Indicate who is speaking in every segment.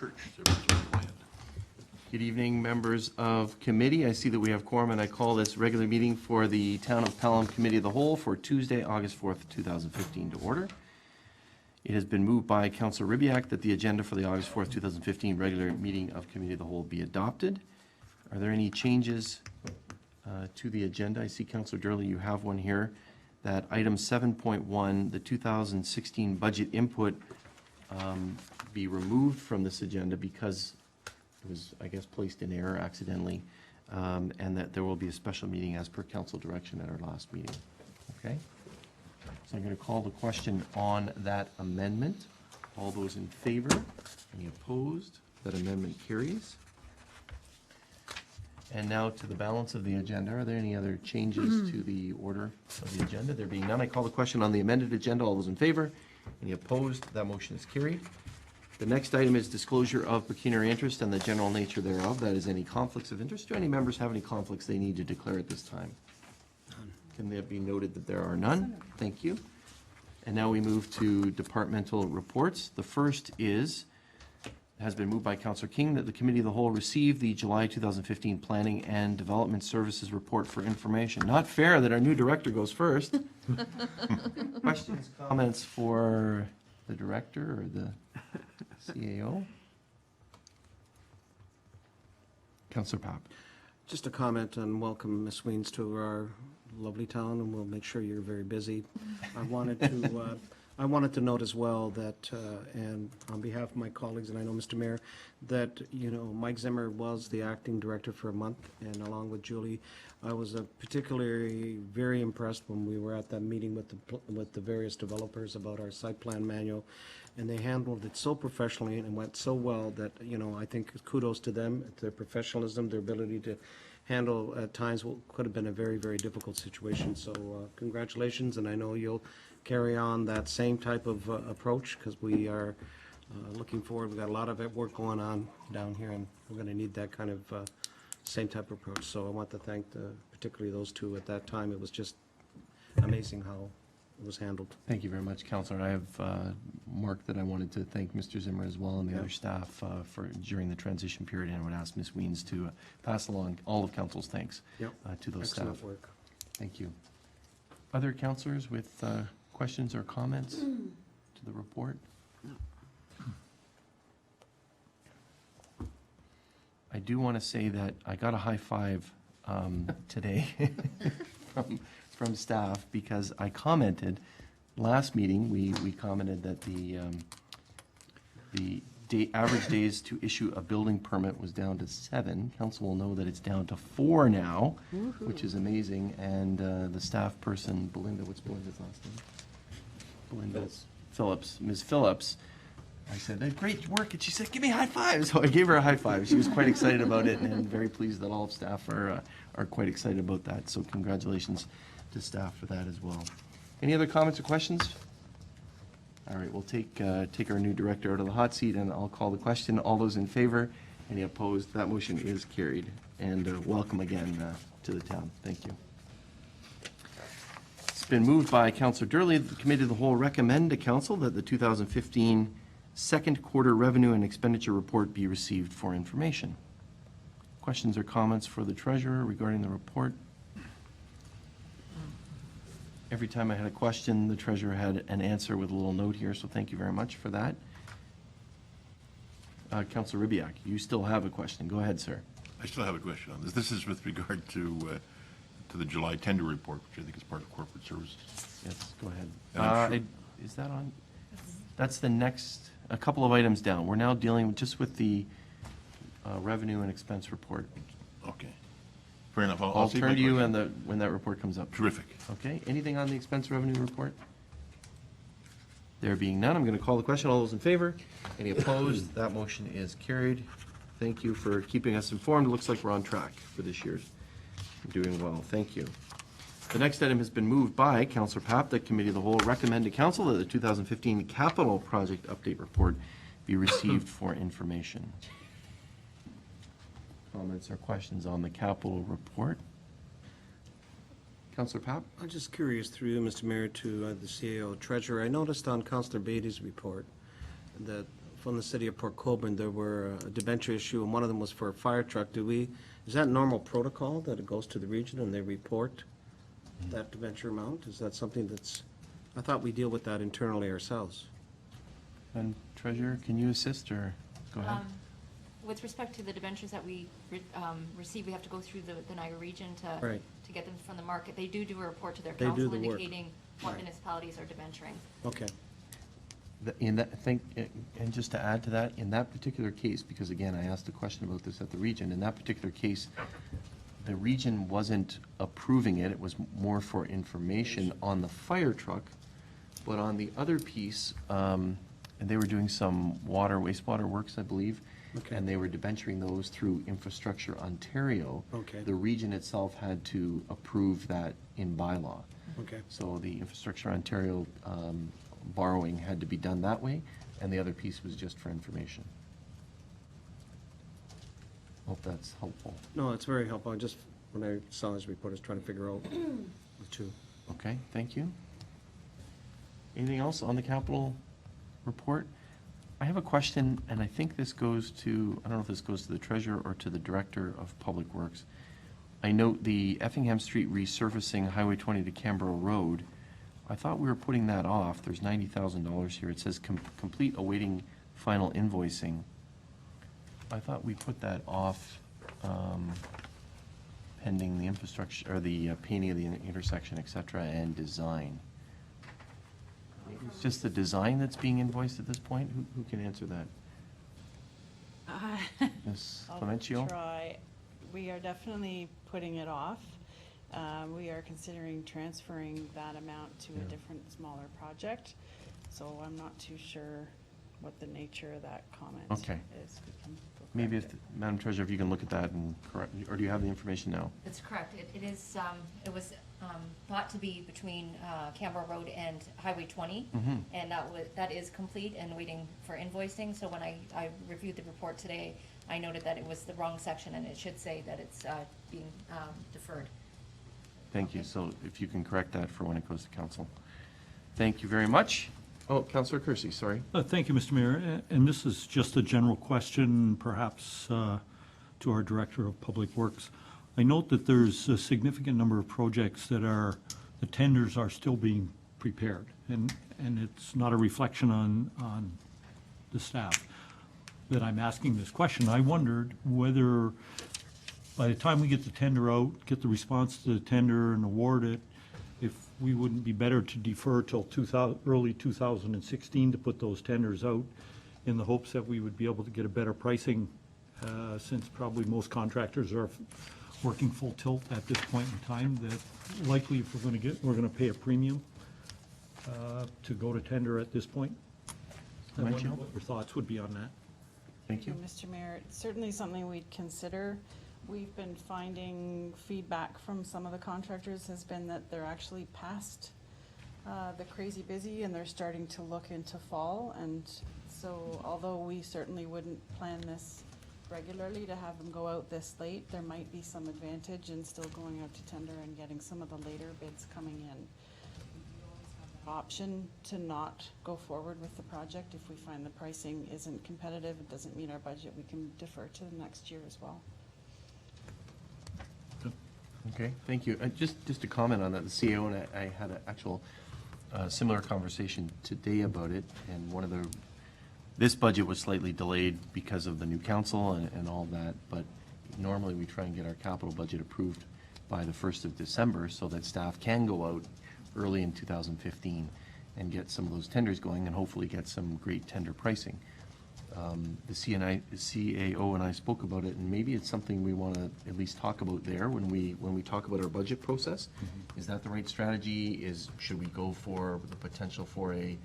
Speaker 1: church. So that's where we land.
Speaker 2: Good evening, members of committee. I see that we have quorum, and I call this regular meeting for the Town of Pelham Committee of the Whole for Tuesday, August 4th, 2015 to order. It has been moved by Councillor Ribbiak that the agenda for the August 4th, 2015 regular meeting of Committee of the Whole be adopted. Are there any changes to the agenda? I see, Councillor Durley, you have one here, that item 7.1, the 2016 budget input, be removed from this agenda because it was, I guess, placed in error accidentally, and that there will be a special meeting as per council direction at our last meeting. Okay? So I'm going to call the question on that amendment. All those in favor? Any opposed? That amendment carries. And now to the balance of the agenda. Are there any other changes to the order of the agenda? There being none, I call the question on the amended agenda. All those in favor? Any opposed? That motion is carried. The next item is disclosure of pecuniary interest and the general nature thereof. That is any conflicts of interest. Do any members have any conflicts they need to declare at this time? Can there be noted that there are none? Thank you. And now we move to departmental reports. The first has been moved by Councillor King that the Committee of the Whole receive the July 2015 Planning and Development Services Report for information. Not fair that our new director goes first. Questions, comments for the director or the CAO? Councillor Pop.
Speaker 3: Just a comment and welcome Ms. Weens to our lovely town, and we'll make sure you're very busy. I wanted to note as well that, and on behalf of my colleagues, and I know Mr. Mayor, that, Mike Zimmer was the acting director for a month, and along with Julie, I was particularly very impressed when we were at that meeting with the various developers about our site plan manual, and they handled it so professionally and it went so well that, I think kudos to them, their professionalism, their ability to handle at times what could have been a very, very difficult situation. So congratulations, and I know you'll carry on that same type of approach, because we are looking forward. We've got a lot of work going on down here, and we're going to need that kind of same type of approach. So I want to thank particularly those two at that time. It was just amazing how it was handled.
Speaker 2: Thank you very much, Councillor. I have marked that I wanted to thank Mr. Zimmer as well and the other staff for during the transition period, and I would ask Ms. Weens to pass along all of Council's thanks to those
Speaker 3: Excellent
Speaker 2: staff.
Speaker 3: work.
Speaker 2: Thank you. Other councillors with questions or comments to the report? I do want to say that I got a high five today from staff, because I commented last meeting, we commented that the average days to issue a building permit was down to 7. Council will know that it's down to 4 now, which is amazing. And the staff person, Belinda, what's Belinda's last name? Belinda Phillips, Ms. Phillips. I said, great work, and she said, give me a high five. So I gave her a high five. She was quite excited about it, and very pleased that all of staff are quite excited about that. So congratulations to staff for that as well. Any other comments or questions? All right, we'll take our new director out of the hot seat, and I'll call the question. All those in favor? Any opposed? That motion is carried. And welcome again to the town. Thank you. It's been moved by Councillor Durley that the Committee of the Whole recommend to Council that the 2015 second quarter revenue and expenditure report be received for information. Questions or comments for the Treasurer regarding the report? Every time I had a question, the Treasurer had an answer with a little note here, so thank you very much for that. Councillor Ribbiak, you still have a question. Go ahead, sir.
Speaker 1: I still have a question on this. This is with regard to the July tender report, which I think is part of corporate services.
Speaker 2: Yes, go ahead.
Speaker 1: And
Speaker 2: Is that on? That's the next, a couple of items down. We're now dealing just with the revenue and expense report.
Speaker 1: Okay. Fair enough.
Speaker 2: I'll turn to you when that report comes up.
Speaker 1: Terrific.
Speaker 2: Okay, anything on the expense revenue report? There being none, I'm going to call the question. All those in favor? Any opposed? That motion is carried. Thank you for keeping us informed. It looks like we're on track for this year's. Doing well. Thank you. The next item has been moved by Councillor Papp that Committee of the Whole recommend to Council that the 2015 capital project update report be received for information. Comments or questions on the capital report? Councillor Papp?
Speaker 3: I'm just curious through you, Mr. Mayor, to the CAO Treasurer. I noticed on Councillor Beatty's report that from the city of Port Colborne, there were a debenture issue, and one of them was for a fire truck. Is that normal protocol, that it goes to the region and they report that debenture amount? Is that something I thought we deal with that internally ourselves.
Speaker 2: And Treasurer, can you assist, or go ahead?
Speaker 4: With respect to the debentures that we receive, we have to go through the Niagara region
Speaker 3: Right.
Speaker 4: to get them from the market. They do a report to their
Speaker 3: They do
Speaker 4: council
Speaker 3: the work.
Speaker 4: indicating what
Speaker 3: Right.
Speaker 4: municipalities are debenturing.
Speaker 3: Okay.
Speaker 2: In that, I think, and just to add to that, in that particular case, because again, I asked a question about this at the region, in that particular case, the region wasn't approving it, it was more for information on the fire truck, but on the other piece, and they were doing some wastewater works, I believe,
Speaker 3: Okay.
Speaker 2: and they were debenturing those through Infrastructure Ontario.
Speaker 3: Okay.
Speaker 2: The region itself had to approve that in bylaw.
Speaker 3: Okay.
Speaker 2: So the Infrastructure Ontario borrowing had to be done that way, and the other piece was just for information. Hope that's helpful.
Speaker 3: No, it's very helpful. When I saw his report, I was trying to figure out the two.
Speaker 2: Okay, thank you. Anything else on the capital report? I have a question, and I think this goes to, I don't know if this goes to the treasurer or to the director of Public Works. I note the Effingham Street resurfacing Highway 20 to Canberra Road. I thought we were putting that off. There's $90,000 here. It says complete awaiting final invoicing. I thought we put that off pending the infrastructure, or the painting of the intersection, et cetera, and design. It's just the design that's being invoiced at this point? Who can answer that? Ms. Clemencio?
Speaker 5: I'll try. We are definitely putting it off. We are considering transferring that amount to a
Speaker 2: Yeah.
Speaker 5: different, smaller project. So I'm not too sure what the nature of that comment
Speaker 2: Okay.
Speaker 5: is. We can go
Speaker 2: Maybe
Speaker 5: correct
Speaker 2: if,
Speaker 5: it.
Speaker 2: Madam Treasurer, if you can look at that and correct, or do you have the information now?
Speaker 4: That's correct. It is, it was thought to be between Canberra Road and Highway 20.
Speaker 2: Mhm.
Speaker 4: And that is complete and waiting for invoicing. So when I reviewed the report today, I noted that it was the wrong section, and it should say that it's being deferred.
Speaker 2: Thank you. So if you can correct that for when it goes to council. Thank you very much. Oh, Councillor Kersey, sorry.
Speaker 6: Thank you, Mr. Mayor. And this is just a general question, perhaps, to our Director of Public Works. I note that there's a significant number of projects that the tenders are still being prepared, and it's not a reflection on the staff that I'm asking this question. I wondered whether, by the time we get the tender out, get the response to the tender and award it, if we wouldn't be better to defer till early 2016 to put those tenders out, in the hopes that we would be able to get a better pricing, since probably most contractors are working full tilt at this point in time, that likely if we're gonna pay a premium to go to tender at this point. I wonder
Speaker 2: Clemencio?
Speaker 6: what your thoughts would be on that.
Speaker 2: Thank you.
Speaker 5: Mr. Mayor, it's certainly something we'd consider. We've been finding feedback from some of the contractors has been that they're actually past the crazy busy, and they're starting to look into fall. And so although we certainly wouldn't plan this regularly to have them go out this late, there might be some advantage in still going out to tender and getting some of the later bids coming in. We always have the option to not go forward with the project if we find the pricing isn't competitive, it doesn't meet our budget, we can defer to the next year as well.
Speaker 2: Okay, thank you. Just to comment on that, the CEO and I had an actual similar conversation today about it, and this budget was slightly delayed because of the new council and all that, but normally we try and get our capital budget approved by the 1st of December so that staff can go out early in 2015 and get some of those tenders going and hopefully get some great tender pricing. The CAO and I spoke about it, and maybe it's something we want to at least talk about there when we talk about our budget process. Is that the right strategy? Should we go for the potential for a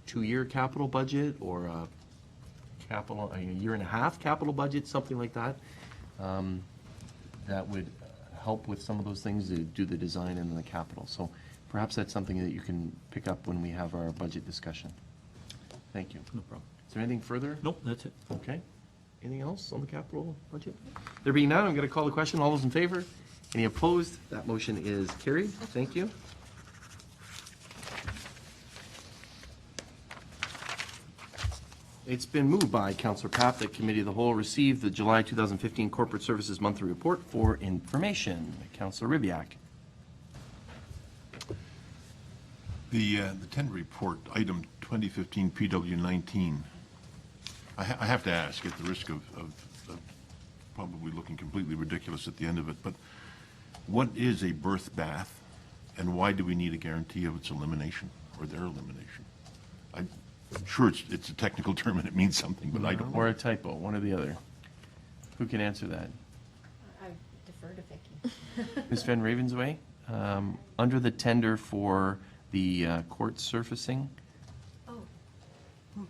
Speaker 2: 2-year capital budget, or a year and a half capital budget, something like that? That would help with some of those things, to do the design and the capital. So perhaps that's something that you can pick up when we have our budget discussion. Thank you.
Speaker 6: No problem.
Speaker 2: Is there anything further?
Speaker 6: Nope, that's it.
Speaker 2: Okay. Anything else on the capital budget? There being none, I'm going to call the question. All those in favor? Any opposed? That motion is carried. Thank you. It's been moved by Councillor Papp that Committee of the Whole receive the July 2015 Corporate Services Monthly Report for information. Councillor Ribbiak.
Speaker 1: The tender report, item 2015 PW19, I have to ask, at the risk of probably looking completely ridiculous at the end of it, but what is a birth bath, and why do we need a guarantee of its elimination, or their elimination? I'm sure it's a technical term and it means something, but I don't know.
Speaker 2: Or a typo, one or the other. Who can answer that?
Speaker 4: I defer to Vicky.
Speaker 2: Ms. Van Ravensway, under the tender for the court surfacing,
Speaker 4: Oh,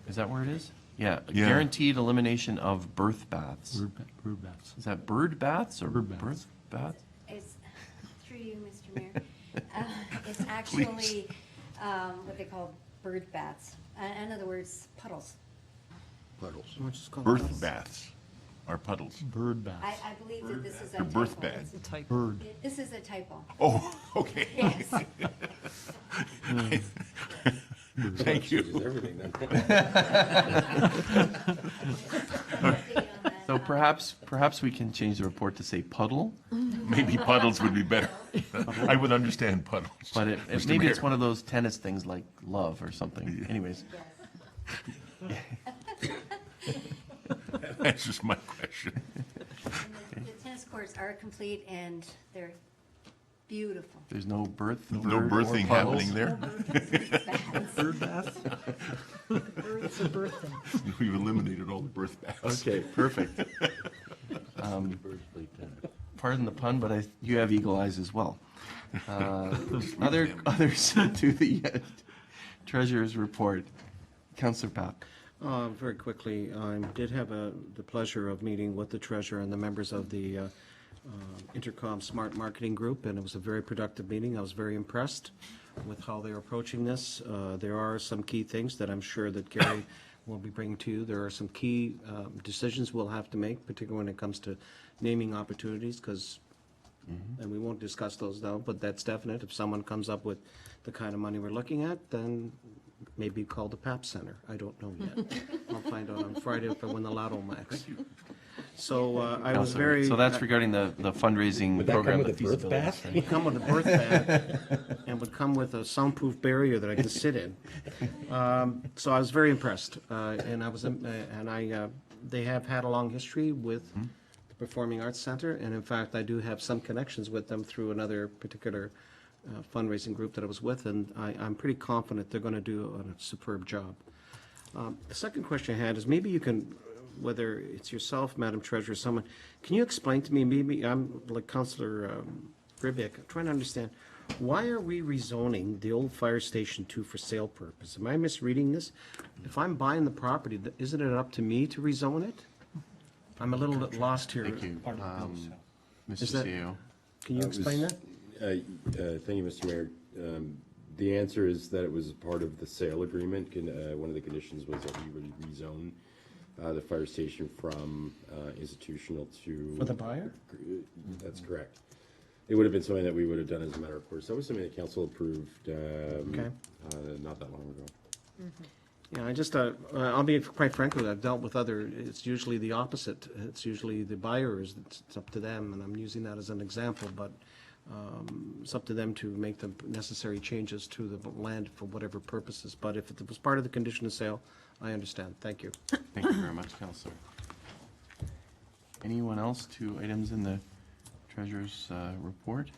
Speaker 2: is that where it is? Yeah,
Speaker 1: Yeah.
Speaker 2: guaranteed elimination of birth baths.
Speaker 6: Bird baths.
Speaker 2: Is that bird baths or
Speaker 6: Bird baths.
Speaker 2: birth baths?
Speaker 7: It's, through you, Mr. Mayor, it's actually what they call bird baths. In other words, puddles.
Speaker 1: Puddles.
Speaker 3: Why don't you just call it
Speaker 1: Birth
Speaker 3: puddles?
Speaker 1: baths are puddles.
Speaker 6: Bird baths.
Speaker 7: I believe that this is a
Speaker 1: A birth
Speaker 7: typo.
Speaker 1: bath.
Speaker 6: Bird.
Speaker 7: This is a typo.
Speaker 1: Oh, okay.
Speaker 7: Yes.
Speaker 1: Thank you.
Speaker 2: So perhaps we can change the report to say puddle,
Speaker 1: Maybe puddles would be better. I would understand puddles.
Speaker 2: but
Speaker 1: Mr.
Speaker 2: maybe it's
Speaker 1: Mayor.
Speaker 2: one of those tennis things like love or something. Anyways,
Speaker 1: That's just my question.
Speaker 7: And the tennis courts are complete and they're beautiful.
Speaker 2: there's no birth.
Speaker 1: No
Speaker 2: bird, or
Speaker 1: birthing
Speaker 2: puddles.
Speaker 1: happening there?
Speaker 6: Bird bath?
Speaker 1: We've eliminated all the birth baths.
Speaker 2: Okay, perfect. Pardon the pun, but you have eagle eyes as well. Others to the treasurer's report. Councillor Papp.
Speaker 3: Very quickly, I did have the pleasure of meeting with the treasurer and the members of the Intercom Smart Marketing Group, and it was a very productive meeting. I was very impressed with how they're approaching this. There are some key things that I'm sure that Gary will be bringing to you. There are some key decisions we'll have to make, particularly when it comes to naming opportunities, because, and we won't discuss those now, but that's definite. If someone comes up with the kind of money we're looking at, then maybe call the PAP Center. I don't know yet. I'll find out on Friday if I win the Lotto Max. So I was very.
Speaker 2: So that's regarding the fundraising program. the feasibility study.
Speaker 3: Would come with a birth bath and would come with a soundproof barrier that I could sit in. So I was very impressed, and I was, they have had a long history with the Performing Arts Center, and in fact, I do have some connections with them through another particular fundraising group that I was with, and I'm pretty confident they're going to do a superb job. The second question I had is maybe you can, whether it's yourself, Madam Treasurer, someone, can you explain to me, maybe I'm like Councillor Ribbick, I'm trying to understand, why are we rezoning the old fire station to for sale purpose? Am I misreading this? If I'm buying the property, isn't it up to me to rezone it? I'm a little bit lost here.
Speaker 2: Thank you.
Speaker 3: Is
Speaker 2: Mr.
Speaker 3: that-
Speaker 2: CEO.
Speaker 3: Can you explain that?
Speaker 8: Thank you, Mr. Mayor. The answer is that it was part of the sale agreement. One of the conditions was that we would rezone the fire station from institutional to.
Speaker 3: For the buyer?
Speaker 8: That's correct. It would have been something that we would have done as a matter of course. That was something that council approved not that long ago.
Speaker 3: Yeah, I just, I'll be quite frank with you, I've dealt with it's usually the opposite. It's usually the buyers, it's up to them, and I'm using that as an example, but it's up to them to make the necessary changes to the land for whatever purposes. But if it was part of the condition of sale, I understand. Thank you.
Speaker 2: Thank you very much, Councillor. Anyone else to items in the treasurer's report?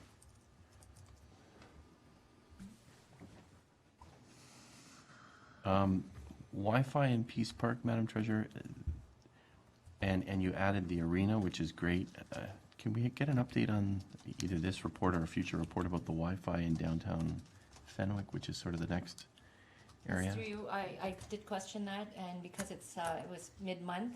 Speaker 2: Wi-Fi in Peace Park, Madam Treasurer, and you added the arena, which is great. Can we get an update on either this report or a future report about the Wi-Fi in downtown Fenwick, which is sort of the next area?
Speaker 4: Through you, I did question that, and because it was mid-month,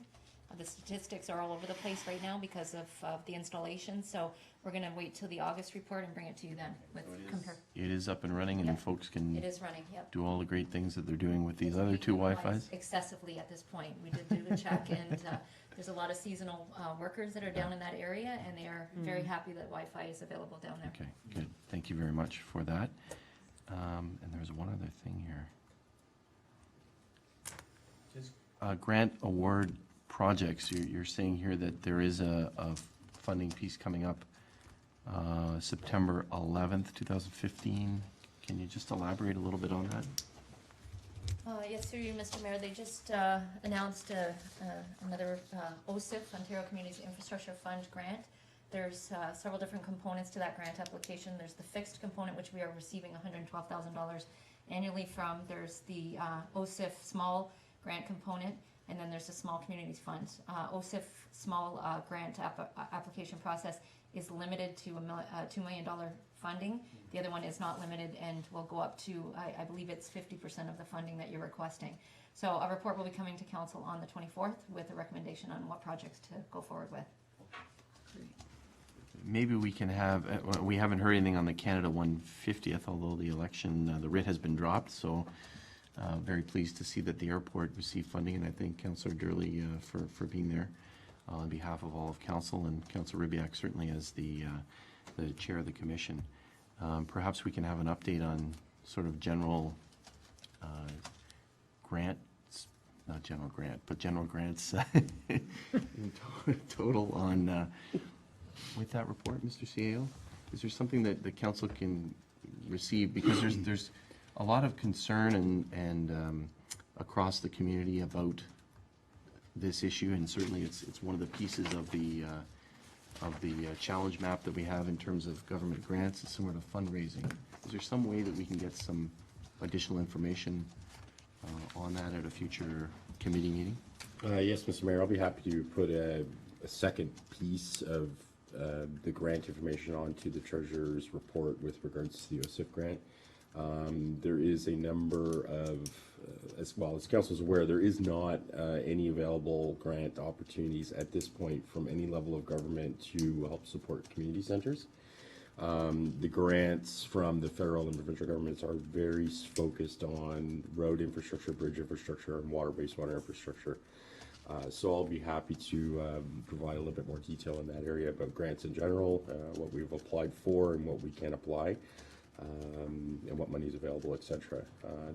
Speaker 4: the statistics are all over the place right now because of the installation, so we're gonna wait till the August report and bring it to you then with compare.
Speaker 2: It is up and running, and
Speaker 4: Yep.
Speaker 2: folks
Speaker 4: It
Speaker 2: can
Speaker 4: is running, yep.
Speaker 2: do all the great things that they're doing with these other two
Speaker 4: Being utilized
Speaker 2: Wi-Fis?
Speaker 4: excessively at this point. We did do the check, and there's a lot of seasonal workers that are down in that area, and they are very happy that Wi-Fi is available down there.
Speaker 2: Okay, good. Thank you very much for that. And there's one other thing here. grant award projects, you're saying here that there is a funding piece coming up September 11th, 2015. Can you just elaborate a little bit on that?
Speaker 4: Yes, through you, Mr. Mayor, they just announced another OSIF, Ontario Communities Infrastructure Fund grant. There's several different components to that grant application. There's the fixed component, which we are receiving $112,000 annually from. There's the OSIF small grant component, and then there's the small communities fund. OSIF small grant application process is limited to $2 million funding. The other one is not limited and will go up to, I believe it's 50% of the funding that you're requesting. So a report will be coming to council on the 24th with a recommendation on what projects to go forward with.
Speaker 2: Maybe we can have, we haven't heard anything on the Canada 150th, although the election, the writ has been dropped, so very pleased to see that the airport received funding, and I thank Councillor Durley for being there on behalf of all of council, and Councillor Ribiak certainly as the chair of the commission. Perhaps we can have an update on sort of general grants, not general grant, but general grants in total on, with that report, Mr. CAO? Is there something that the council can receive? Because there's a lot of concern and across the community about this issue, and certainly it's one of the pieces of the challenge map that we have in terms of government grants. It's similar to fundraising. Is there some way that we can get some additional information on that at a future committee meeting?
Speaker 8: Yes, Mr. Mayor, I'll be happy to put a second piece of the grant information onto the Treasurer's report with regards to the OSIF grant. There is a number of, as well as council is aware, there is not any available grant opportunities at this point from any level of government to help support community centers. The grants from the federal and provincial governments are very focused on road infrastructure, bridge infrastructure, and water-based water infrastructure. So I'll be happy to provide a little bit more detail in that area about grants in general, what we've applied for and what we can apply, and what money is available, etc.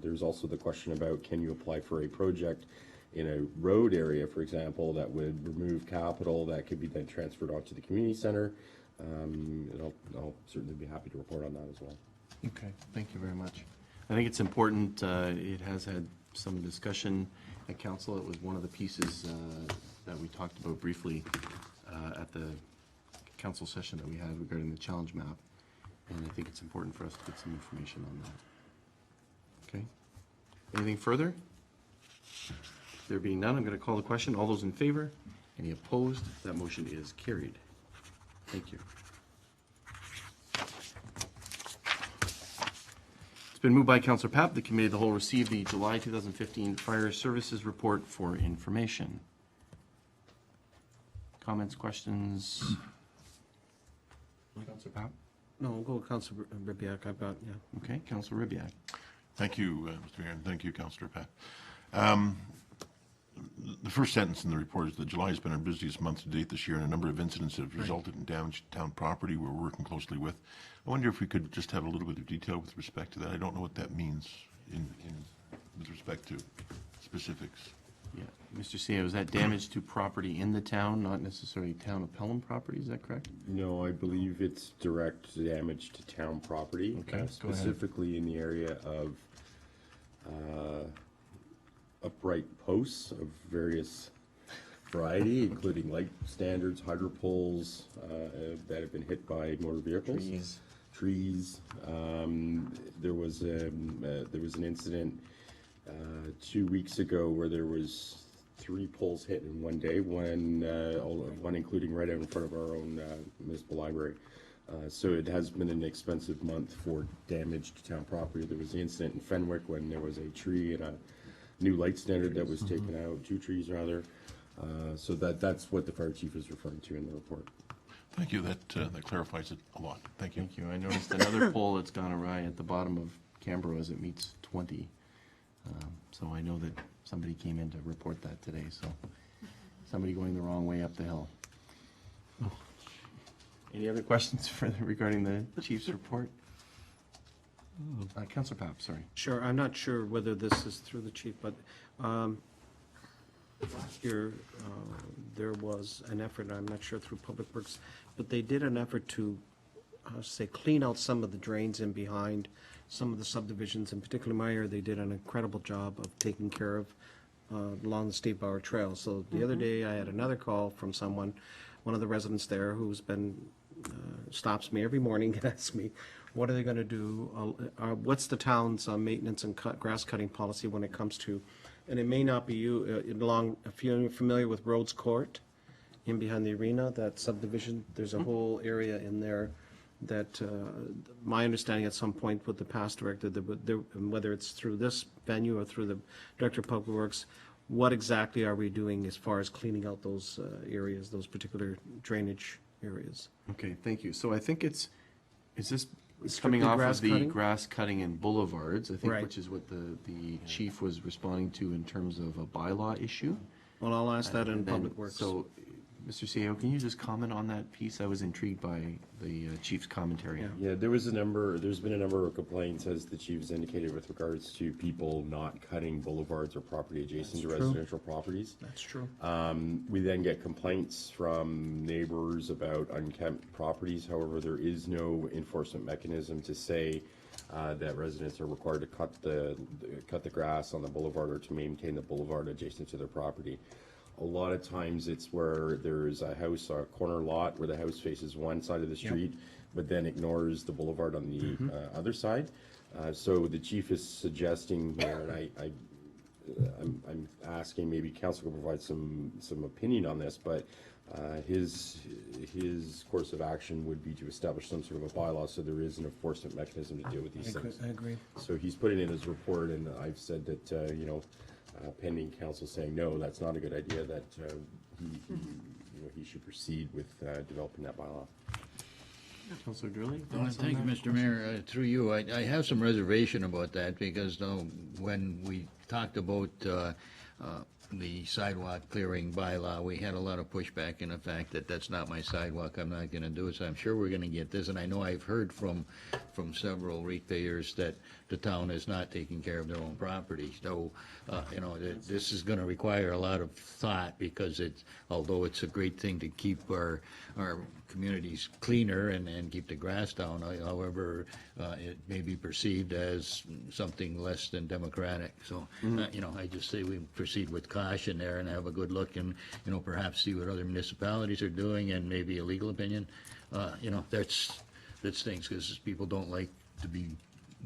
Speaker 8: There's also the question about, can you apply for a project in a road area, for example, that would remove capital that could be then transferred onto the community center. And I'll certainly be happy to report on that as well.
Speaker 2: Okay, thank you very much. I think it's important. It has had some discussion at council. It was one of the pieces that we talked about briefly at the council session that we had regarding the challenge map. And I think it's important for us to get some information on that. Okay. Anything further? There being none, I'm going to call the question. All those in favor? Any opposed? That motion is carried. Thank you. It's been moved by Councillor Papp. The Committee of the Whole received the July 2015 Fire Services Report for information. Comments, questions? Councillor Papp?
Speaker 3: No, we'll go with Councillor Ribiak. I've got, yeah.
Speaker 2: Okay, Councillor Ribiak.
Speaker 1: Thank you, Mr. Mayor, and thank you, Councillor Pat. The first sentence in the report is that July has been our busiest month to date this year, and a number of incidents have resulted in damaged town property we're working closely with. I wonder if we could just have a little bit of detail with respect to that. I don't know what that means with respect to specifics.
Speaker 2: Yeah, Mr. CEO, is that damage to property in the town, not necessarily town of Pelham property, is that correct?
Speaker 8: No, I believe it's direct damage to town property,
Speaker 2: Okay, go ahead.
Speaker 8: specifically in the area of upright posts of various variety, including light standards, hydro poles that have been hit by motor vehicles. Trees. There was an incident 2 weeks ago where there was 3 poles hit in one day, one including right out in front of our own municipal library. So it has been an expensive month for damage to town property. There was the incident in Fenwick when there was a tree and a new light standard that was taken out, 2 trees rather. So that's what the fire chief is referring to in the report.
Speaker 1: Thank you. That clarifies it a lot. Thank you.
Speaker 2: Thank you. I noticed another pole that's gone awry at the bottom of Canberra as it meets 20. So I know that somebody came in to report that today, so somebody going the wrong way up the hill. Any other questions further regarding the chief's report? Councillor Papp, sorry.
Speaker 3: Sure, I'm not sure whether this is through the chief, but last year, there was an effort, I'm not sure through Public Works, but they did an effort to, say, clean out some of the drains in behind some of the subdivisions, in particular my area. They did an incredible job of taking care of along the Steve Bauer Trail. So the other day, I had another call from someone, one of the residents there, who's been, stops me every morning and asks me, what are they gonna do? What's the town's maintenance and grass cutting policy when it comes to, and it may not be you, if you're familiar with Rhodes Court, in behind the arena, that subdivision, there's a whole area in there that, my understanding at some point with the past director, whether it's through this venue or through the Director of Public Works, what exactly are we doing as far as cleaning out those areas, those particular drainage areas?
Speaker 2: Okay, thank you. So I think is this
Speaker 3: Strictly
Speaker 2: coming off
Speaker 3: grass
Speaker 2: of the
Speaker 3: cutting?
Speaker 2: grass cutting and boulevards, I think,
Speaker 3: Right.
Speaker 2: which is what the chief was responding to in terms of a bylaw issue?
Speaker 3: Well, I'll ask that in
Speaker 2: And then-
Speaker 3: Public Works.
Speaker 2: So, Mr. CEO, can you just comment on that piece? I was intrigued by the chief's commentary.
Speaker 3: Yeah.
Speaker 8: Yeah, there's been a number of complaints, as the chief has indicated, with regards to people not cutting boulevards or property adjacent to
Speaker 3: That's true.
Speaker 8: residential properties.
Speaker 3: That's true.
Speaker 8: We then get complaints from neighbors about unkempt properties. However, there is no enforcement mechanism to say that residents are required to cut the grass on the boulevard or to maintain the boulevard adjacent to their property. A lot of times it's where there's a house, a corner lot, where the house faces one side of the street, but then ignores the boulevard on the other side. So the chief is suggesting here, and I'm asking, maybe council can provide some opinion on this, but his course of action would be to establish some sort of a bylaw so there is an enforcement mechanism to deal with these things.
Speaker 3: I agree.
Speaker 8: So he's put it in his report, and I've said that, pending council saying, no, that's not a good idea, that he should proceed with developing that bylaw.
Speaker 2: Councilor Gurley?
Speaker 9: Well, thank you, Mr. Mayor. Through you, I have some reservation about that because when we talked about the sidewalk clearing bylaw, we had a lot of pushback in the fact that that's not my sidewalk, I'm not gonna do it, so I'm sure we're gonna get this, and I know I've heard from several ratepayers that the town is not taking care of their own property. So, this is gonna require a lot of thought because although it's a great thing to keep our communities cleaner and keep the grass down, however, it may be perceived as something less than democratic. So, I just say we proceed with caution there and have a good look and, perhaps see what other municipalities are doing and maybe a legal opinion. That's things, because people don't like to be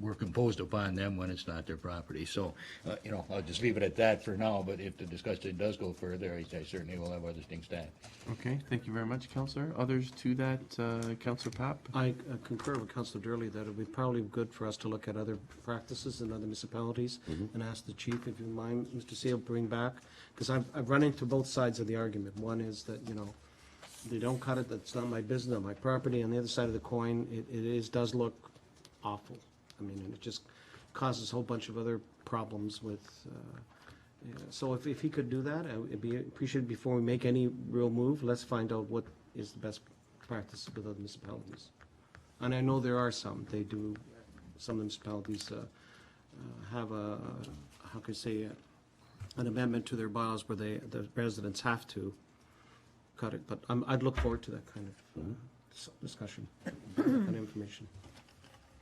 Speaker 9: work imposed upon them when it's not their property. So, I'll just leave it at that for now, but if the discussion does go further, I certainly will have other things to add.
Speaker 2: Okay, thank you very much, Councilor. Others to that, Councilor Papp?
Speaker 3: I concur with Councilor Durley that it would be probably good for us to look at other practices in other municipalities and ask the chief, if you mind, Mr. Seal, bring back, because I've run into both sides of the argument. One is that, they don't cut it, that's not my business, not my property. On the other side of the coin, does look awful. I mean, and it just causes a whole bunch of other problems with, so if he could do that, it'd be appreciated before we make any real move. Let's find out what is the best practice with other municipalities. And I know there are some, some municipalities have how can I say, an amendment to their bylaws where the residents have to cut it. But I'd look forward to that kind of discussion, that kind of information.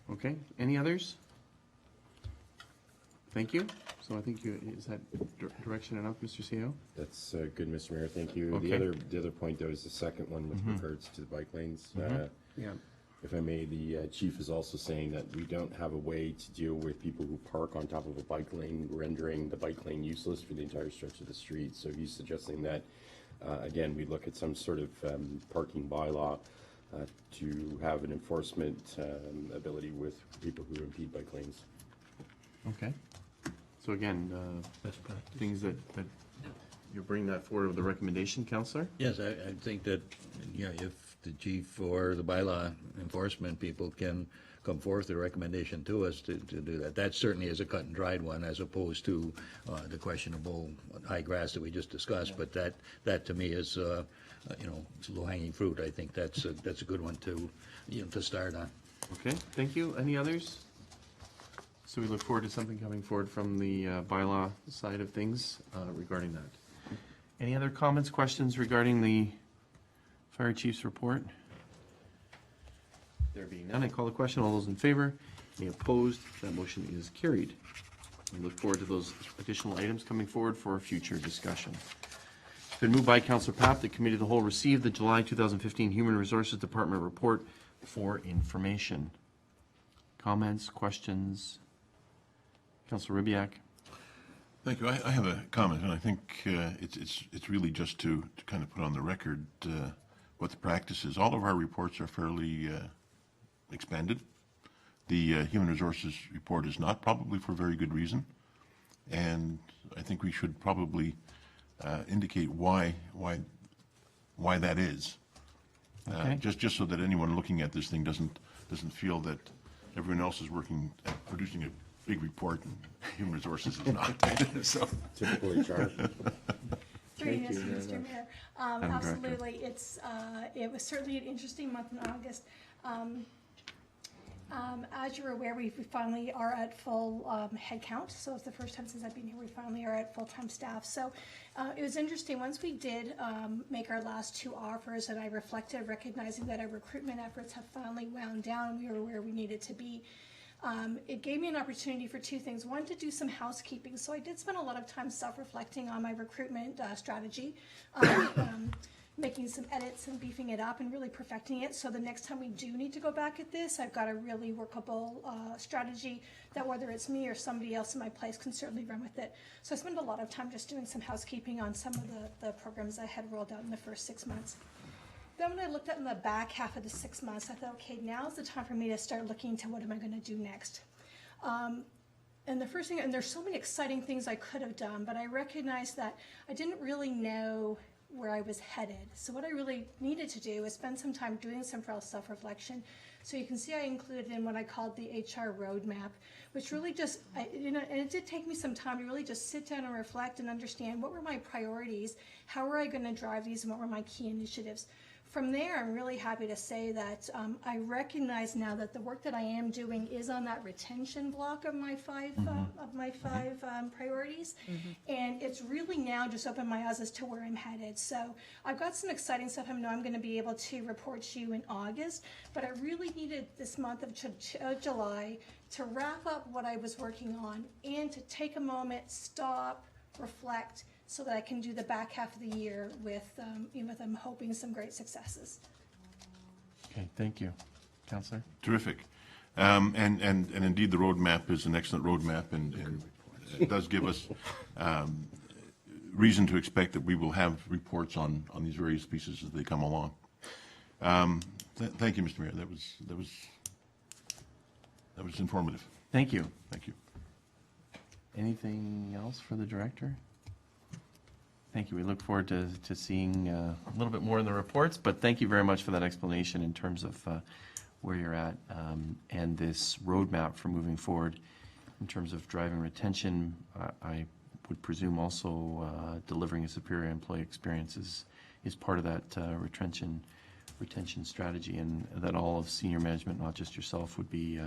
Speaker 2: Okay, any others? Thank you. So I think is that direction enough, Mr. CEO?
Speaker 8: That's good, Mr. Mayor, thank you.
Speaker 2: Okay.
Speaker 8: The other point, though, is the second one with regards to the bike lanes.
Speaker 3: Yeah.
Speaker 8: If I may, the chief is also saying that we don't have a way to deal with people who park on top of a bike lane, rendering the bike lane useless for the entire stretch of the street. So he's suggesting that, again, we look at some sort of parking bylaw to have an enforcement ability with people who impede bike lanes.
Speaker 2: Okay. So again,
Speaker 6: Best practice.
Speaker 2: things that you bring that forward with the recommendation, Councilor?
Speaker 9: Yes, I think that, if the chief or the bylaw enforcement people can come forth with a recommendation to us to do that. That certainly is a cut and dried one as opposed to the questionable high grass that we just discussed. But that to me is, it's low-hanging fruit. I think that's a good one to start on.
Speaker 2: Okay, thank you. Any others? So we look forward to something coming forward from the bylaw side of things regarding that. Any other comments, questions regarding the fire chief's report? There being none, I call the question. All those in favor? Any opposed? That motion is carried. We look forward to those additional items coming forward for future discussion. It's been moved by Councilor Papp that Committee of the Whole receive the July 2015 Human Resources Department report for information. Comments, questions? Councilor Ribbiak?
Speaker 1: Thank you. I have a comment, and I think it's really just to kind of put on the record what the practice is. All of our reports are fairly expanded. The Human Resources report is not, probably for very good reason, and I think we should probably indicate why that is.
Speaker 2: Okay.
Speaker 1: Just so that anyone looking at this thing doesn't feel that everyone else is working at producing a big report and Human Resources is not. So,
Speaker 8: Typical HR.
Speaker 10: Through you,
Speaker 8: Thank you very
Speaker 10: Mr.
Speaker 8: much.
Speaker 10: Mayor.
Speaker 2: Madam Director.
Speaker 10: Absolutely, it was certainly an interesting month in August. As you're aware, we finally are at full head count, so it's the first time since I've been here, we finally are at full-time staff. So it was interesting, once we did make our last 2 offers, and I reflected, recognizing that our recruitment efforts have finally wound down, and we were where we needed to be. It gave me an opportunity for 2 things. One, to do some housekeeping. So I did spend a lot of time self-reflecting on my recruitment strategy, making some edits and beefing it up and really perfecting it. So the next time we do need to go back at this, I've got a really workable strategy that whether it's me or somebody else in my place can certainly run with it. So I spent a lot of time just doing some housekeeping on some of the programs I had rolled out in the first 6 months. Then when I looked at in the back half of the 6 months, I thought, okay, now's the time for me to start looking to what am I going to do next. And the first thing, and there's so many exciting things I could have done, but I recognized that I didn't really know where I was headed. So what I really needed to do is spend some time doing some self-reflection. So you can see I included in what I called the HR roadmap, which really just, and it did take me some time to really just sit down and reflect and understand what were my priorities, how were I going to drive these, and what were my key initiatives. From there, I'm really happy to say that I recognize now that the work that I am doing is on that retention block of my five priorities, and it's really now just opened my eyes as to where I'm headed. So I've got some exciting stuff I know I'm going to be able to report to you in August, but I really needed this month of July to wrap up what I was working on and to take a moment, stop, reflect, so that I can do the back half of the year with I'm hoping some great successes.
Speaker 2: Okay, thank you. Councillor?
Speaker 1: terrific. And indeed, the roadmap is an excellent roadmap, and it does give us reason to expect that we will have reports on these various pieces as they come along. Thank you, Mr. Mayor. That was informative.
Speaker 2: Thank you.
Speaker 1: Thank you.
Speaker 2: Anything else for the director? Thank you. We look forward to seeing a little bit more in the reports, but thank you very much for that explanation in terms of where you're at and this roadmap for moving forward in terms of driving retention. I would presume also delivering a superior employee experience is part of that retention strategy, and that all of senior management, not just yourself, would be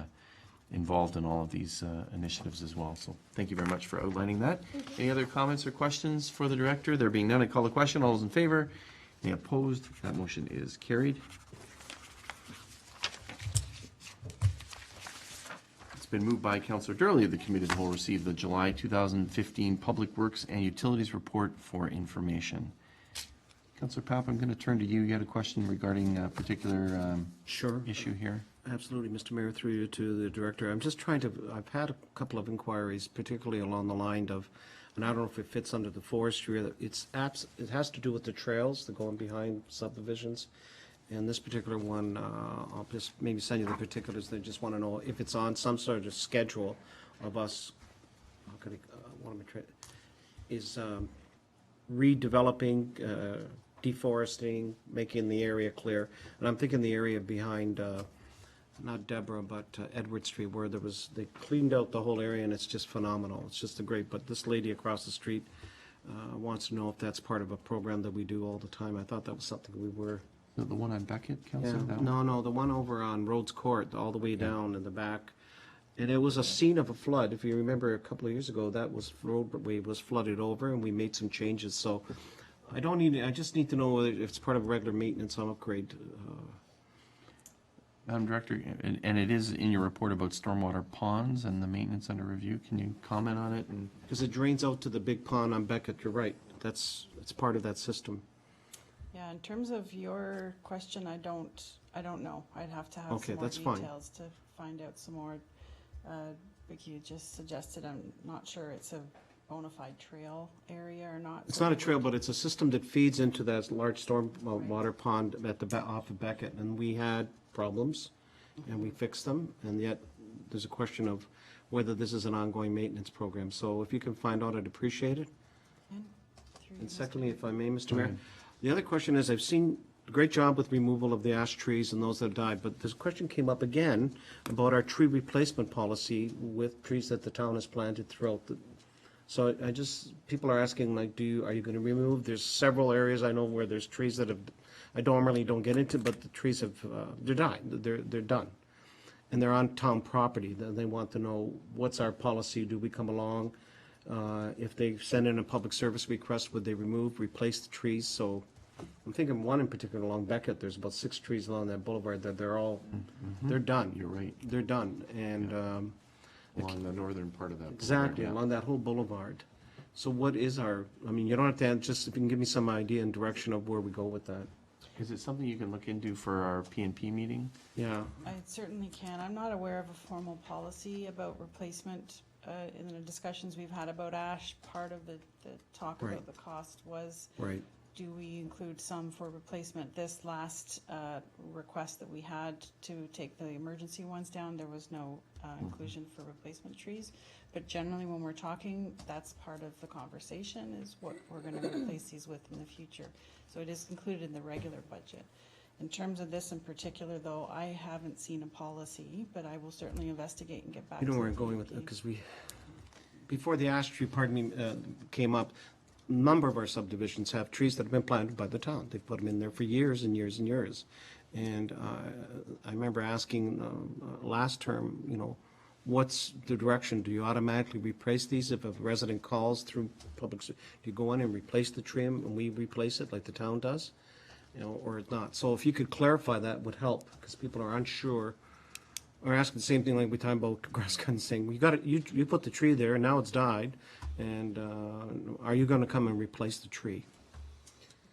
Speaker 2: involved in all of these initiatives as well. So thank you very much for outlining that. Any other comments or questions for the director? There being none, I call the question. All those in favor? Any opposed? That motion is carried. It's been moved by Councillor Durley. The Committee of the Whole received the July 2015 Public Works and Utilities Report for information. Councillor Papp, I'm going to turn to you. You had a question regarding a particular
Speaker 3: Sure.
Speaker 2: issue here.
Speaker 3: Absolutely, Mr. Mayor, through you to the director. I'm just trying to, I've had a couple of inquiries, particularly along the line of, and I don't know if it fits under the forestry, it has to do with the trails that go in behind subdivisions. And this particular one, I'll just maybe send you the particulars. They just want to know if it's on some sort of schedule of us, redeveloping, deforesting, making the area clear. And I'm thinking the area behind, not Deborah, but Edward Street, where they cleaned out the whole area, and it's just phenomenal. It's just but this lady across the street wants to know if that's part of a program that we do all the time. I thought that was something we were.
Speaker 2: The one on Beckett, Councillor?
Speaker 3: Yeah, no, the one over on Rhodes Court, all the way down in the back. And it was a scene of a flood. If you remember a couple of years ago, that roadway was flooded over, and we made some changes. So I don't need, I just need to know whether it's part of regular maintenance or upgrade.
Speaker 2: Madam Director, and it is in your report about stormwater ponds and the maintenance under review. Can you comment on it? And
Speaker 3: Because it drains out to the big pond on Beckett, you're right. It's part of that system.
Speaker 5: Yeah, in terms of your question, I don't know. I'd have to have
Speaker 3: Okay,
Speaker 5: some more
Speaker 3: that's fine.
Speaker 5: details to find out some more. Vicky just suggested, I'm not sure it's a bona fide trail area or not.
Speaker 3: It's
Speaker 5: so
Speaker 3: not a
Speaker 5: we
Speaker 3: trail,
Speaker 5: would-
Speaker 3: but it's a system that feeds into that large storm water pond at off of Beckett. And we had problems, and we fixed them, and yet there's a question of whether this is an ongoing maintenance program. So if you can find out, I'd appreciate it.
Speaker 5: And through you,
Speaker 3: And
Speaker 5: Mr.
Speaker 3: secondly, if I may, Mr.
Speaker 2: Go
Speaker 3: Mayor,
Speaker 2: ahead.
Speaker 3: the other question is, I've seen a great job with removal of the ash trees and those that have died, but this question came up again about our tree replacement policy with trees that the town has planted throughout the, so I just, people are asking, like, are you gonna remove? There's several areas I know where there's trees that have, I normally don't get into, but the trees have, they're dying, they're done. And they're on town property, they want to know, what's our policy, do we come along? If they send in a public service request, would they replace the trees? So I'm thinking one in particular along Beckett, there's about 6 trees along that boulevard that they're all, they're done.
Speaker 2: You're right.
Speaker 3: They're done, and,
Speaker 2: Along the northern part of that.
Speaker 3: exactly,
Speaker 2: boulevard, yeah.
Speaker 3: along that whole boulevard. So what is our, I mean, you don't have to, just if you can give me some idea and direction of where we go with that.
Speaker 2: Is it something you can look into for our PNP meeting?
Speaker 3: Yeah,
Speaker 5: I certainly can. I'm not aware of a formal policy about replacement. In the discussions we've had about ash, part of the talk
Speaker 3: Right.
Speaker 5: about the cost was,
Speaker 3: right.
Speaker 5: do we include some for replacement? This last request that we had to take the emergency ones down, there was no inclusion for replacement trees. But generally, when we're talking, that's part of the conversation, is what we're gonna replace these with in the future. So it is included in the regular budget. In terms of this in particular, though, I haven't seen a policy, but I will certainly investigate and get back to
Speaker 3: You know
Speaker 5: you.
Speaker 3: where I'm going with it, because before the ash tree, came up, a number of our subdivisions have trees that have been planted by the town. They've put them in there for years and years and years. And I remember asking last term, what's the direction? Do you automatically replace these if a resident calls through public, do you go in and replace the tree and we replace it like the town does? Or not? So if you could clarify, that would help, because people are unsure. Or asking the same thing like we talked about grass cutting, saying, you put the tree there and now it's died, and are you gonna come and replace the tree?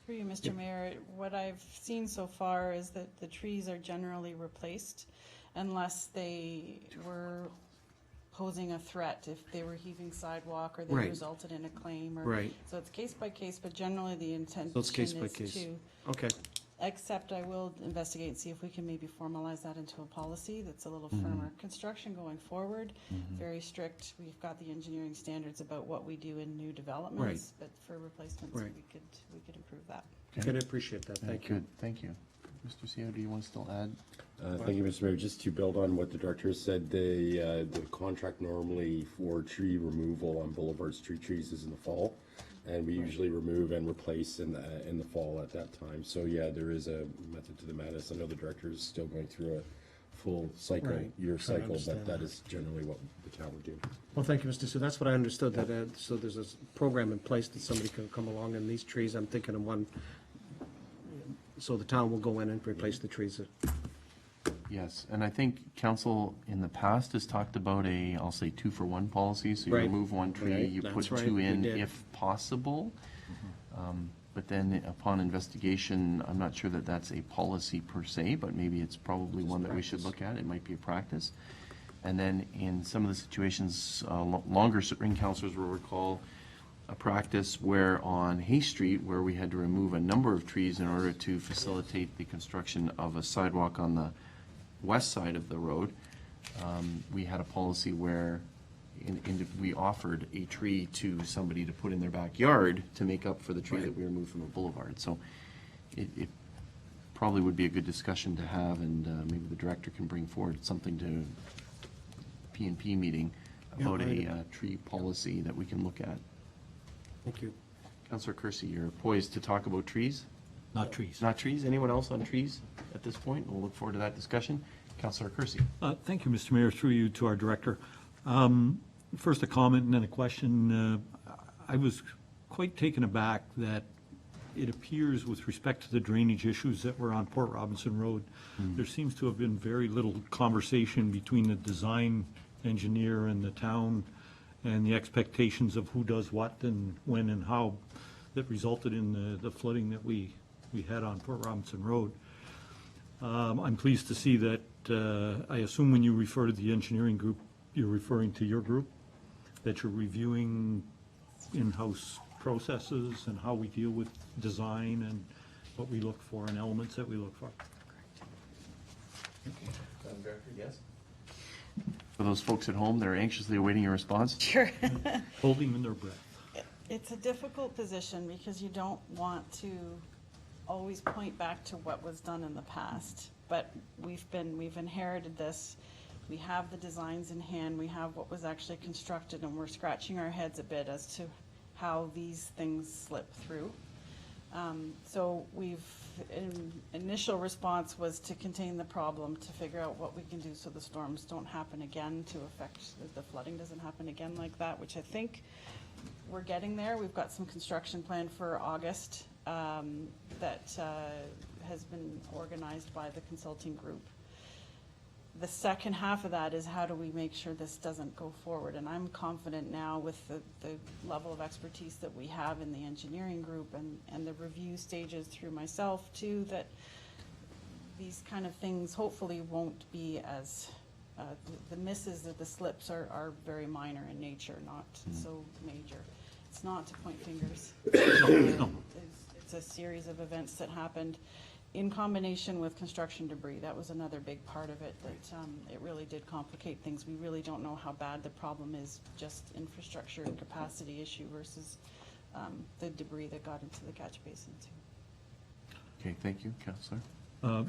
Speaker 5: Through you, Mr. Mayor, what I've seen so far is that the trees are generally replaced unless they were posing a threat, if they were heaving sidewalk or they
Speaker 3: Right.
Speaker 5: resulted in a claim.
Speaker 3: Right.
Speaker 5: So it's case by case, but generally the intention
Speaker 3: So it's case
Speaker 5: is
Speaker 3: by case.
Speaker 5: to,
Speaker 3: Okay,
Speaker 5: except I will investigate and see if we can maybe formalize that into a policy that's a little firmer. Construction going forward, very strict. We've got the engineering standards about what we do in new developments, but for replacements,
Speaker 3: Right.
Speaker 5: we could improve that.
Speaker 3: good, I appreciate that, thank you.
Speaker 2: Good, thank you. Mr. CO, do you want to still add?
Speaker 8: Thank you, Mr. Mayor. Just to build on what the director said, the contract normally for tree removal on boulevards, street trees is in the fall. And we usually remove and replace in the fall at that time. So yeah, there is a method to the madness. I know the director is still going through a full cycle,
Speaker 3: Right.
Speaker 8: year
Speaker 3: Trying to
Speaker 8: cycle, but
Speaker 3: understand
Speaker 8: that
Speaker 3: that.
Speaker 8: is generally what the town would do.
Speaker 3: Well, thank you, Mr. Sue, that's what I understood, that, so there's a program in place that somebody can come along, and these trees, I'm thinking of one, so the town will go in and replace the trees.
Speaker 2: Yes, and I think council in the past has talked about I'll say 2-for-1 policy, so you
Speaker 3: Right.
Speaker 2: remove one tree,
Speaker 3: Right,
Speaker 2: you put
Speaker 3: that's right,
Speaker 2: 2
Speaker 3: we
Speaker 2: in
Speaker 3: did.
Speaker 2: if possible. But then upon investigation, I'm not sure that that's a policy per se, but maybe it's probably one that we should look at. It might be a practice. And then in some of the situations, longer ring councilors will recall a practice where on Hay Street, where we had to remove a number of trees in order to facilitate the construction of a sidewalk on the west side of the road, we had a policy where we offered a tree to somebody to put in their backyard to make up for the tree that we removed from a boulevard. So it probably would be a good discussion to have, and maybe the director can bring forward something to P&P meeting about a tree policy that we can look at.
Speaker 3: Thank you.
Speaker 2: Councillor Kersey, you're poised to talk about trees?
Speaker 6: Not trees.
Speaker 2: Not trees? Anyone else on trees at this point? We'll look forward to that discussion. Councillor Kersey.
Speaker 6: Thank you, Mr. Mayor, through you to our director. First a comment and then a question. I was quite taken aback that it appears with respect to the drainage issues that were on Port Robinson Road, there seems to have been very little conversation between the design engineer and the town and the expectations of who does what and when and how that resulted in the flooding that we had on Port Robinson Road. I'm pleased to see that, I assume when you refer to the engineering group, you're referring to your group, that you're reviewing in-house processes and how we deal with design and what we look for and elements that we look for.
Speaker 2: Madam Director, yes? For those folks at home that are anxiously awaiting your response?
Speaker 5: Sure.
Speaker 6: Holding in their breath.
Speaker 5: It's a difficult position because you don't want to always point back to what was done in the past. But we've inherited this. We have the designs in hand, we have what was actually constructed, and we're scratching our heads a bit as to how these things slip through. So initial response was to contain the problem, to figure out what we can do so the storms don't happen again, to affect, the flooding doesn't happen again like that, which I think we're getting there. We've got some construction planned for August that has been organized by the consulting group. The second half of that is how do we make sure this doesn't go forward? And I'm confident now with the level of expertise that we have in the engineering group and the review stages through myself too, that these kind of things hopefully won't be as, the misses, the slips are very minor in nature, not so major. It's not to point fingers. It's a series of events that happened in combination with construction debris. That was another big part of it, that it really did complicate things. We really don't know how bad the problem is, just infrastructure and capacity issue versus the debris that got into the catch basin too.
Speaker 2: Okay, thank you, Councillor.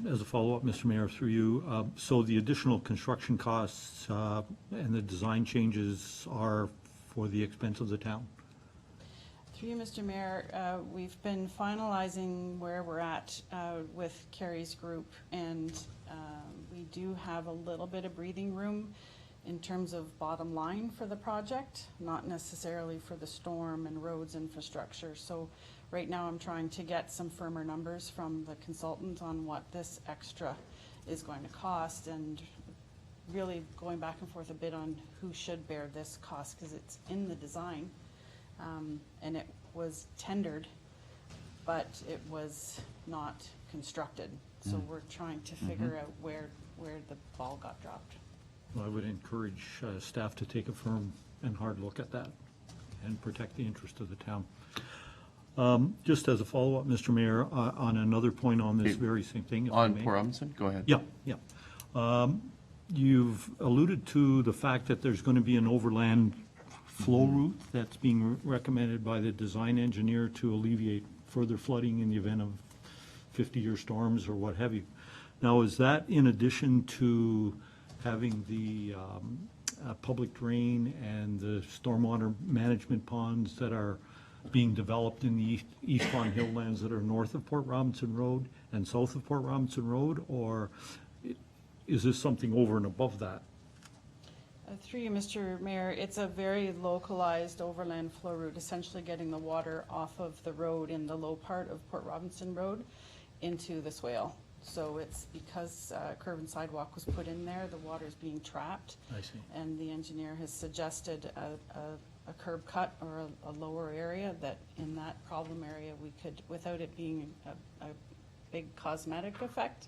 Speaker 6: As a follow-up, Mr. Mayor, through you, so the additional construction costs and the design changes are for the expense of the town?
Speaker 5: Through you, Mr. Mayor, we've been finalizing where we're at with Carrie's group, and we do have a little bit of breathing room in terms of bottom line for the project, not necessarily for the storm and roads infrastructure. So right now I'm trying to get some firmer numbers from the consultant on what this extra is going to cost, and really going back and forth a bit on who should bear this cost, because it's in the design. And it was tendered, but it was not constructed. So we're trying to figure out where the ball got dropped.
Speaker 6: Well, I would encourage staff to take a firm and hard look at that and protect the interest of the town. Just as a follow-up, Mr. Mayor, on another point on this
Speaker 2: Okay.
Speaker 6: very same thing, if I
Speaker 2: On
Speaker 6: may.
Speaker 2: Port Robinson, go ahead.
Speaker 6: Yeah. You've alluded to the fact that there's going to be an overland flow route that's being recommended by the design engineer to alleviate further flooding in the event of 50-year storms or what have you. Now, is that in addition to having the public drain and the stormwater management ponds that are being developed in the East Farm Hilllands that are north of Port Robinson Road and south of Port Robinson Road, or is this something over and above that?
Speaker 5: Through you, Mr. Mayor, it's a very localized overland flow route, essentially getting the water off of the road in the low part of Port Robinson Road into the swale. So it's because curb and sidewalk was put in there, the water's being trapped.
Speaker 6: I see.
Speaker 5: And the engineer has suggested a curb cut or a lower area, that in that problem area we could, without it being a big cosmetic effect,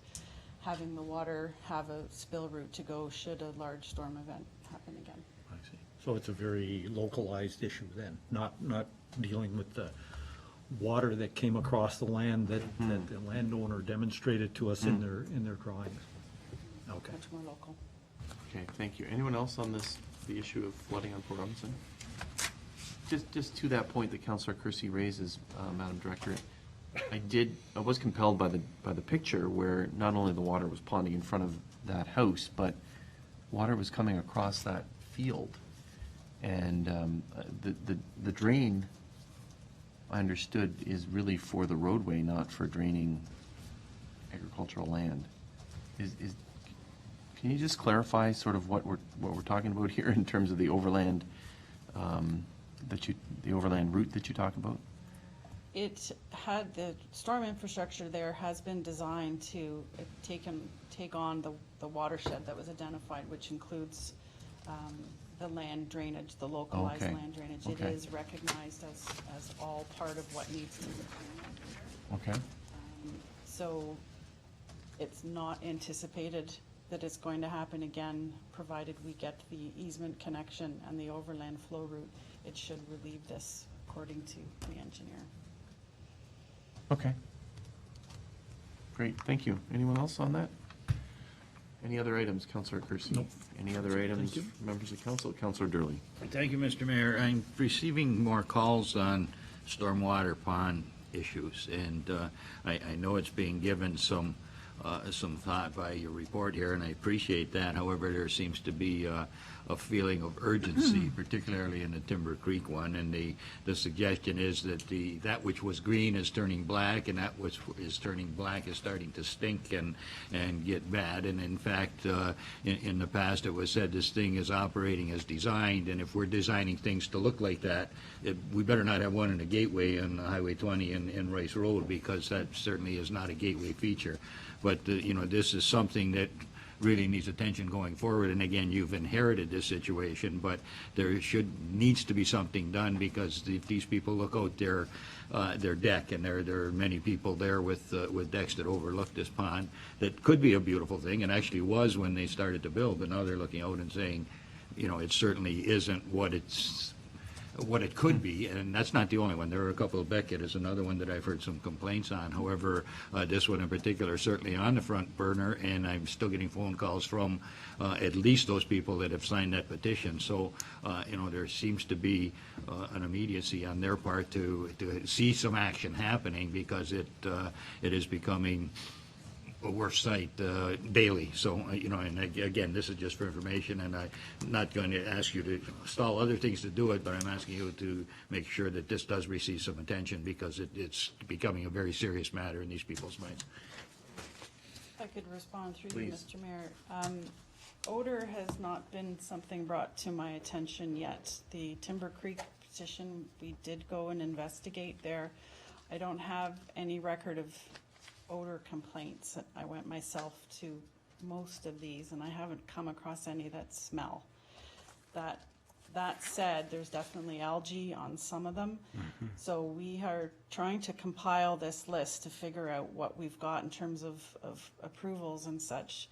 Speaker 5: having the water have a spill route to go should a large storm event happen again.
Speaker 6: I see. So it's a very localized issue then, not dealing with the water that came across the land that the landowner demonstrated to us in their drawings. Okay.
Speaker 5: Much more local.
Speaker 2: Okay, thank you. Anyone else on this, the issue of flooding on Port Robinson? Just to that point that Councillor Kersey raises, Madam Director, I was compelled by the picture where not only the water was ponding in front of that house, but water was coming across that field. And the drain, I understood, is really for the roadway, not for draining agricultural land. Can you just clarify sort of what we're talking about here in terms of the overland, the overland route that you talk about?
Speaker 5: It had, the storm infrastructure there has been designed to take on the watershed that was identified, which includes the land drainage, the localized
Speaker 2: Okay.
Speaker 5: land drainage. It
Speaker 2: Okay.
Speaker 5: is recognized as all part of what needs to be done.
Speaker 2: Okay.
Speaker 5: So it's not anticipated that it's going to happen again, provided we get the easement connection and the overland flow route. It should relieve this, according to the engineer.
Speaker 2: Okay. Great, thank you. Anyone else on that? Any other items, Councillor Kersey?
Speaker 6: Nope.
Speaker 2: Any other items, members of council? Councillor Durley.
Speaker 9: Thank you, Mr. Mayor. I'm receiving more calls on stormwater pond issues, and I know it's being given some thought by your report here, and I appreciate that. However, there seems to be a feeling of urgency, particularly in the Timber Creek one, and the suggestion is that that which was green is turning black, and that which is turning black is starting to stink and get bad. And in fact, in the past, it was said this thing is operating as designed, and if we're designing things to look like that, we better not have one in a gateway on Highway 20 in Rice Road, because that certainly is not a gateway feature. But, this is something that really needs attention going forward. And again, you've inherited this situation, but there needs to be something done, because if these people look out their deck, and there are many people there with decks that overlook this pond, that could be a beautiful thing, and actually was when they started to build, but now they're looking out and saying, it certainly isn't what it could be. And that's not the only one. There are a couple. Beckett is another one that I've heard some complaints on. However, this one in particular is certainly on the front burner, and I'm still getting phone calls from at least those people that have signed that petition. So, there seems to be an immediacy on their part to see some action happening, because it is becoming a worse sight daily. So, and again, this is just for information, and I'm not going to ask you to stall other things to do it, but I'm asking you to make sure that this does receive some attention, because it's becoming a very serious matter in these people's minds.
Speaker 5: If I could respond through you,
Speaker 2: Please.
Speaker 5: Mr. Mayor. Odor has not been something brought to my attention yet. The Timber Creek petition, we did go and investigate there. I don't have any record of odor complaints. I went myself to most of these, and I haven't come across any that smell. That said, there's definitely algae on some of them. So we are trying to compile this list to figure out what we've got in terms of approvals and such.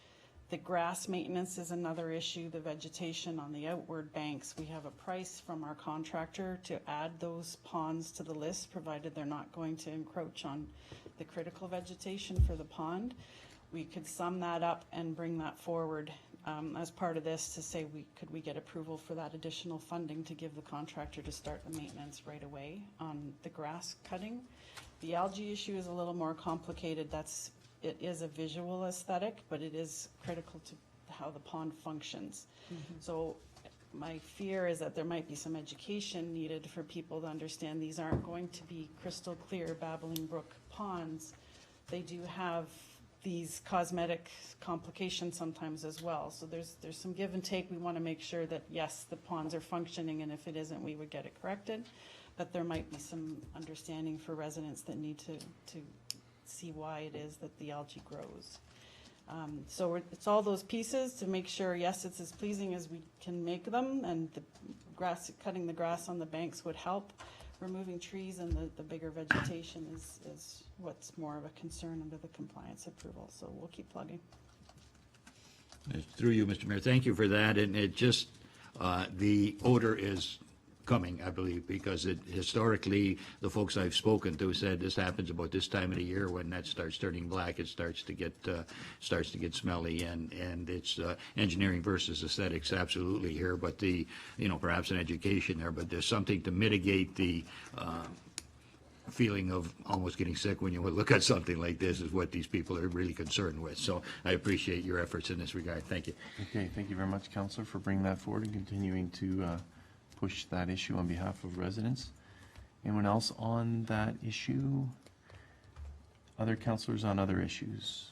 Speaker 5: The grass maintenance is another issue, the vegetation on the outward banks. We have a price from our contractor to add those ponds to the list, provided they're not going to encroach on the critical vegetation for the pond. We could sum that up and bring that forward as part of this to say, could we get approval for that additional funding to give the contractor to start the maintenance right away on the grass cutting. The algae issue is a little more complicated. It is a visual aesthetic, but it is critical to how the pond functions. So my fear is that there might be some education needed for people to understand these aren't going to be crystal clear Babbling Brook ponds. They do have these cosmetic complications sometimes as well. So there's some give and take. We want to make sure that, yes, the ponds are functioning, and if it isn't, we would get it corrected. But there might be some understanding for residents that need to see why it is that the algae grows. So it's all those pieces to make sure, yes, it's as pleasing as we can make them, and the grass, cutting the grass on the banks would help. Removing trees and the bigger vegetation is what's more of a concern under the compliance approval. So we'll keep plugging.
Speaker 9: Through you, Mr. Mayor, thank you for that. And it just, the odor is coming, I believe, because historically, the folks I've spoken to said this happens about this time of the year. When that starts turning black, it starts to get smelly, and it's engineering versus aesthetics absolutely here, but perhaps an education there, but there's something to mitigate the feeling of almost getting sick when you look at something like this is what these people are really concerned with. So I appreciate your efforts in this regard. Thank you.
Speaker 2: Okay, thank you very much, Councillor, for bringing that forward and continuing to push that issue on behalf of residents. Anyone else on that issue? Other councillors on other issues?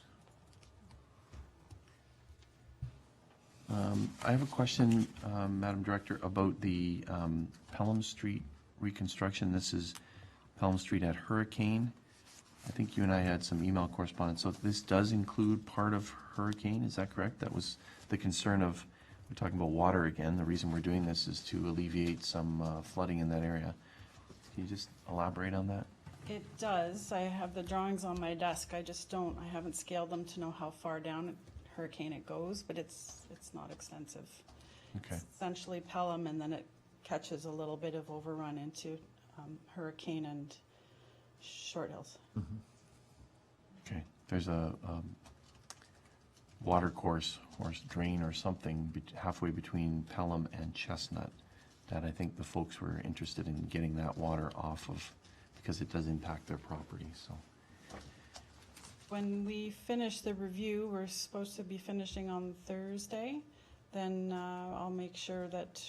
Speaker 2: I have a question, Madam Director, about the Pelham Street reconstruction. This is Pelham Street at Hurricane. I think you and I had some email correspondence. So this does include part of Hurricane, is that correct? That was the concern of, we're talking about water again. The reason we're doing this is to alleviate some flooding in that area. Can you just elaborate on that?
Speaker 5: It does. I have the drawings on my desk. I haven't scaled them to know how far down Hurricane it goes, but it's not extensive.
Speaker 2: Okay.
Speaker 5: It's essentially Pelham, and then it catches a little bit of overrun into Hurricane and Short Hills.
Speaker 2: Okay. There's a water course or drain or something halfway between Pelham and Chestnut that I think the folks were interested in getting that water off of, because it does impact their property, so.
Speaker 5: When we finish the review, we're supposed to be finishing on Thursday, then I'll make sure that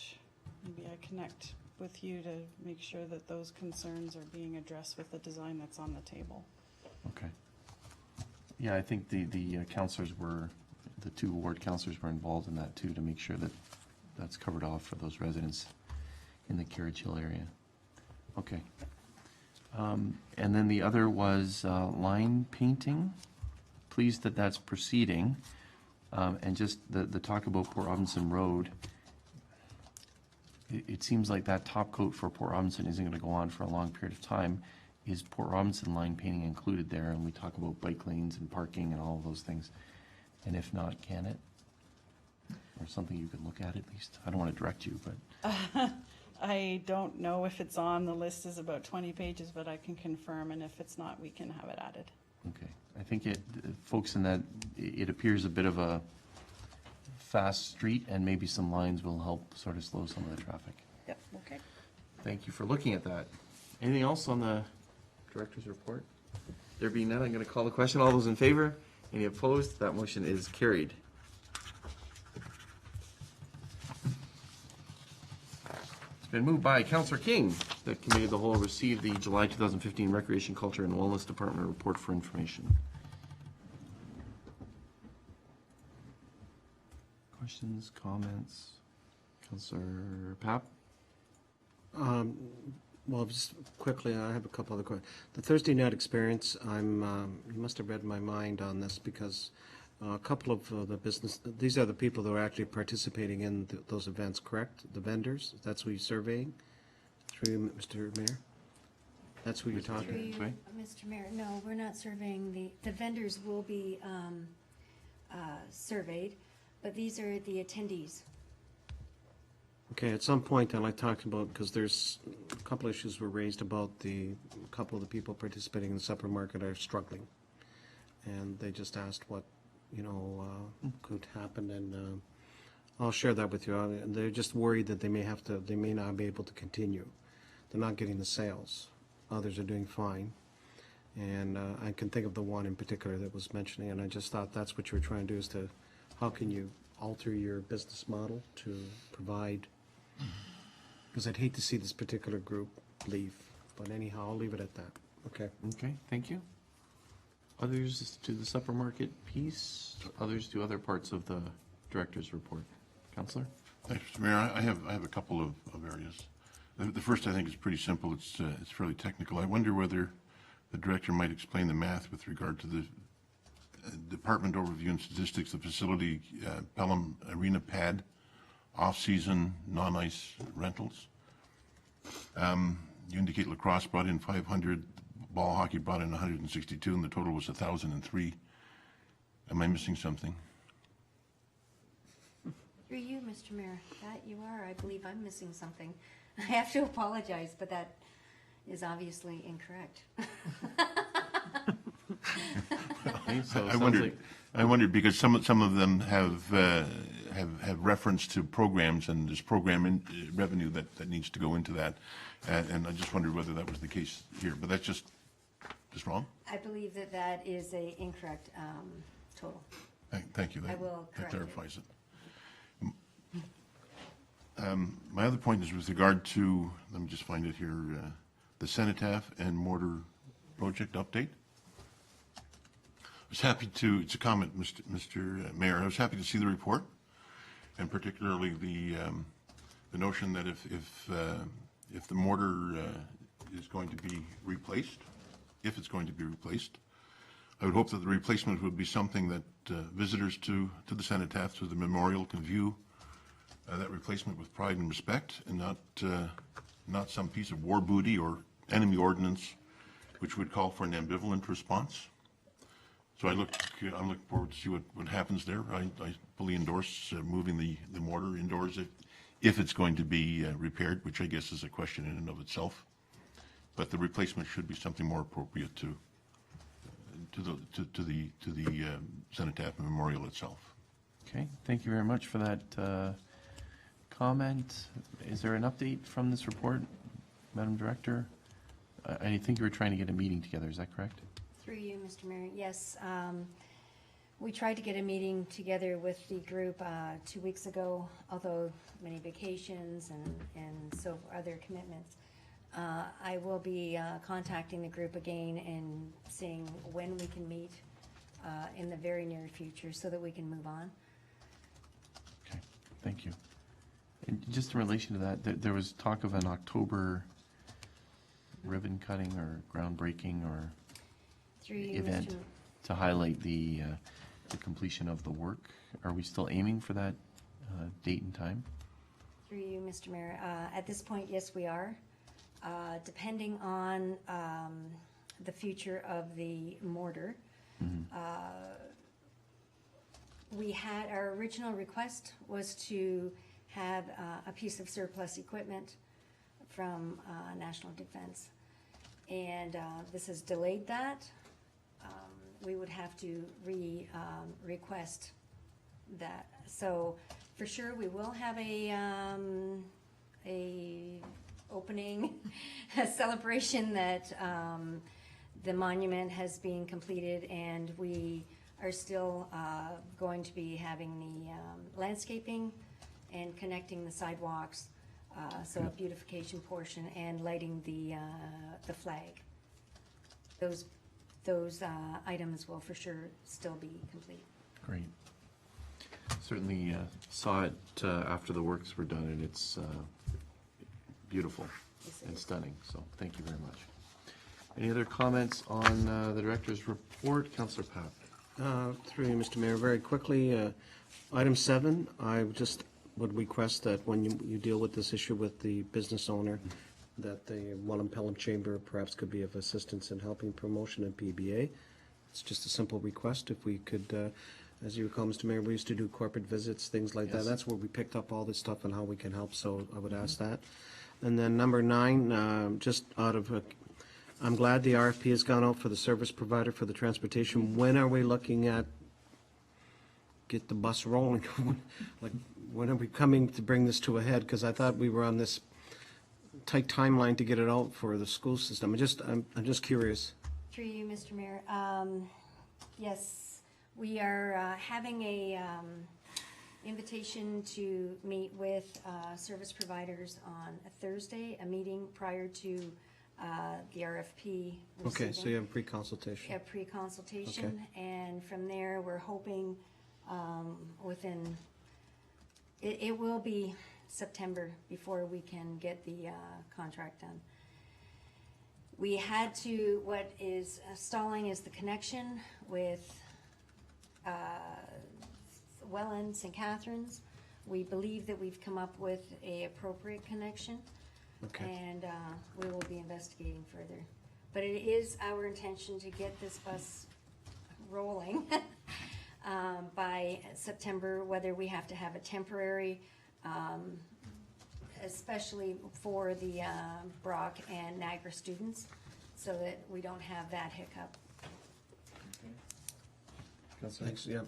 Speaker 5: maybe I connect with you to make sure that those concerns are being addressed with the design that's on the table.
Speaker 2: Okay. Yeah, I think the counselors were, the two ward counselors were involved in that too, to make sure that that's covered off for those residents in the Carriage Hill area. Okay. And then the other was line painting. Pleased that that's proceeding. And just the talk about Port Robinson Road, it seems like that top coat for Port Robinson isn't going to go on for a long period of time. Is Port Robinson line painting included there? And we talk about bike lanes and parking and all of those things. And if not, can it? Or something you could look at least? I don't want to direct you, but.
Speaker 5: I don't know if it's on. The list is about 20 pages, but I can confirm, and if it's not, we can have it added.
Speaker 2: Okay. I think folks in that, it appears a bit of a fast street, and maybe some lines will help sort of slow some of the traffic.
Speaker 5: Yep, okay.
Speaker 2: Thank you for looking at that. Anything else on the director's report? There being none, I'm going to call the question. All those in favor? Any opposed? That motion is carried. It's been moved by Councillor King that Committee of the Whole receive the July 2015 Recreation, Culture, and Wellness Department report for information. Questions, comments? Councillor Papp?
Speaker 3: Well, just quickly, I have a couple other questions. The Thursday night experience, you must have read my mind on this, because a couple of the business, these are the people that are actually participating in those events, correct? The vendors, that's who you're surveying? Through you, Mr. Mayor? That's who you're
Speaker 7: Through
Speaker 3: talking?
Speaker 7: you, Mr. Mayor, no, we're not surveying the vendors will be surveyed, but these are the attendees.
Speaker 3: Okay, at some point, I'd like to talk about, because there's a couple issues were raised about a couple of the people participating in the supper market are struggling. And they just asked what, could happen, and I'll share that with you. And they're just worried that they may not be able to continue. They're not getting the sales. Others are doing fine. And I can think of the one in particular that was mentioning, and I just thought that's what you were trying to do, is how can you alter your business model to provide, because I'd hate to see this particular group leave. But anyhow, I'll leave it at that. Okay.
Speaker 2: Okay, thank you. Others to the supper market piece, others to other parts of the director's report. Councillor?
Speaker 1: Thanks, Mr. Mayor. I have a couple of areas. The first, I think, is pretty simple. It's fairly technical. I wonder whether the director might explain the math with regard to the Department Overview and Statistics, the facility Pelham Arena Pad, off-season non-ice rentals. You indicate lacrosse brought in 500, ball hockey brought in 162, and the total was 1,003. Am I missing something?
Speaker 7: Through you, Mr. Mayor, that you are. I believe I'm missing something. I have to apologize, but that is obviously incorrect.
Speaker 2: Okay, so it
Speaker 1: I
Speaker 2: sounds
Speaker 1: wondered.
Speaker 2: like-
Speaker 1: I wondered because some of them have reference to programs, and there's program revenue that needs to go into that, and I just wondered whether that was the case here. But that's just wrong.
Speaker 7: I believe that is a incorrect total.
Speaker 1: Thank you.
Speaker 7: I will
Speaker 1: That
Speaker 7: correct it.
Speaker 1: clarifies it. My other point is with regard to, let me just find it here, the Cenotaph and Mortar project update. I was happy to, it's a comment, Mr. Mayor, I was happy to see the report, and particularly the notion that if the mortar is going to be replaced, if it's going to be replaced. I would hope that the replacement would be something that visitors to the cenotaph, to the memorial, can view that replacement with pride and respect, and not some piece of war booty or enemy ordnance which would call for an ambivalent response. So I'm looking forward to see what happens there. I fully endorse moving the mortar indoors if it's going to be repaired, which I guess is a question in and of itself. But the replacement should be something more appropriate to the cenotaph memorial itself.
Speaker 2: Okay, thank you very much for that comment. Is there an update from this report, Madam Director? I think you were trying to get a meeting together, is that correct?
Speaker 7: Through you, Mr. Mayor, yes. We tried to get a meeting together with the group 2 weeks ago, although many vacations and so other commitments. I will be contacting the group again and seeing when we can meet in the very near future so that we can move on.
Speaker 2: Okay, thank you. And just in relation to that, there was talk of an October ribbon cutting or groundbreaking or
Speaker 7: Through you,
Speaker 2: event to highlight the completion of the work. Are we still aiming for that date and time?
Speaker 7: Through you, Mr. Mayor. At this point, yes, we are. Depending on the future of the mortar, we had, our original request was to have a piece of surplus equipment from National Defense. And this has delayed that. We would have to request that. So for sure, we will have a opening, a celebration that the monument has been completed, and we are still going to be having the landscaping and connecting the sidewalks, so a beautification portion, and lighting the flag. Those items will for sure still be complete.
Speaker 2: Great. Certainly saw it after the works were done, and it's beautiful
Speaker 7: Yes, it
Speaker 2: and
Speaker 7: is.
Speaker 2: stunning, so thank you very much. Any other comments on the director's report? Councillor Papp.
Speaker 3: Through you, Mr. Mayor, very quickly, item 7, I just would request that when you deal with this issue with the business owner, that the Pelham Chamber perhaps could be of assistance in helping promotion and PBA. It's just a simple request. If we could, as you recall, Mr. Mayor, we used to do corporate visits, things like that.
Speaker 2: Yes.
Speaker 3: That's where we picked up all this stuff and how we can help, so I would ask that. And then number 9, just out of, I'm glad the RFP has gone out for the service provider for the transportation. When are we looking at get the bus rolling? Like, when are we coming to bring this to a head? Because I thought we were on this tight timeline to get it out for the school system. I'm just curious.
Speaker 7: Through you, Mr. Mayor. Yes, we are having a invitation to meet with service providers on a Thursday, a meeting prior to the RFP
Speaker 3: Okay, so
Speaker 7: receiving.
Speaker 3: you have a pre-consultation.
Speaker 7: A pre-consultation, and from there, we're hoping within, it will be September before we can get the contract done. We had to, what is stalling is the connection with Welland, St. Catharines. We believe that we've come up with a appropriate connection.
Speaker 3: Okay.
Speaker 7: And we will be investigating further. But it is our intention to get this bus rolling by September, whether we have to have a temporary, especially for the Brock and Niagara students, so that we don't have that hiccup.
Speaker 3: Thanks, yeah,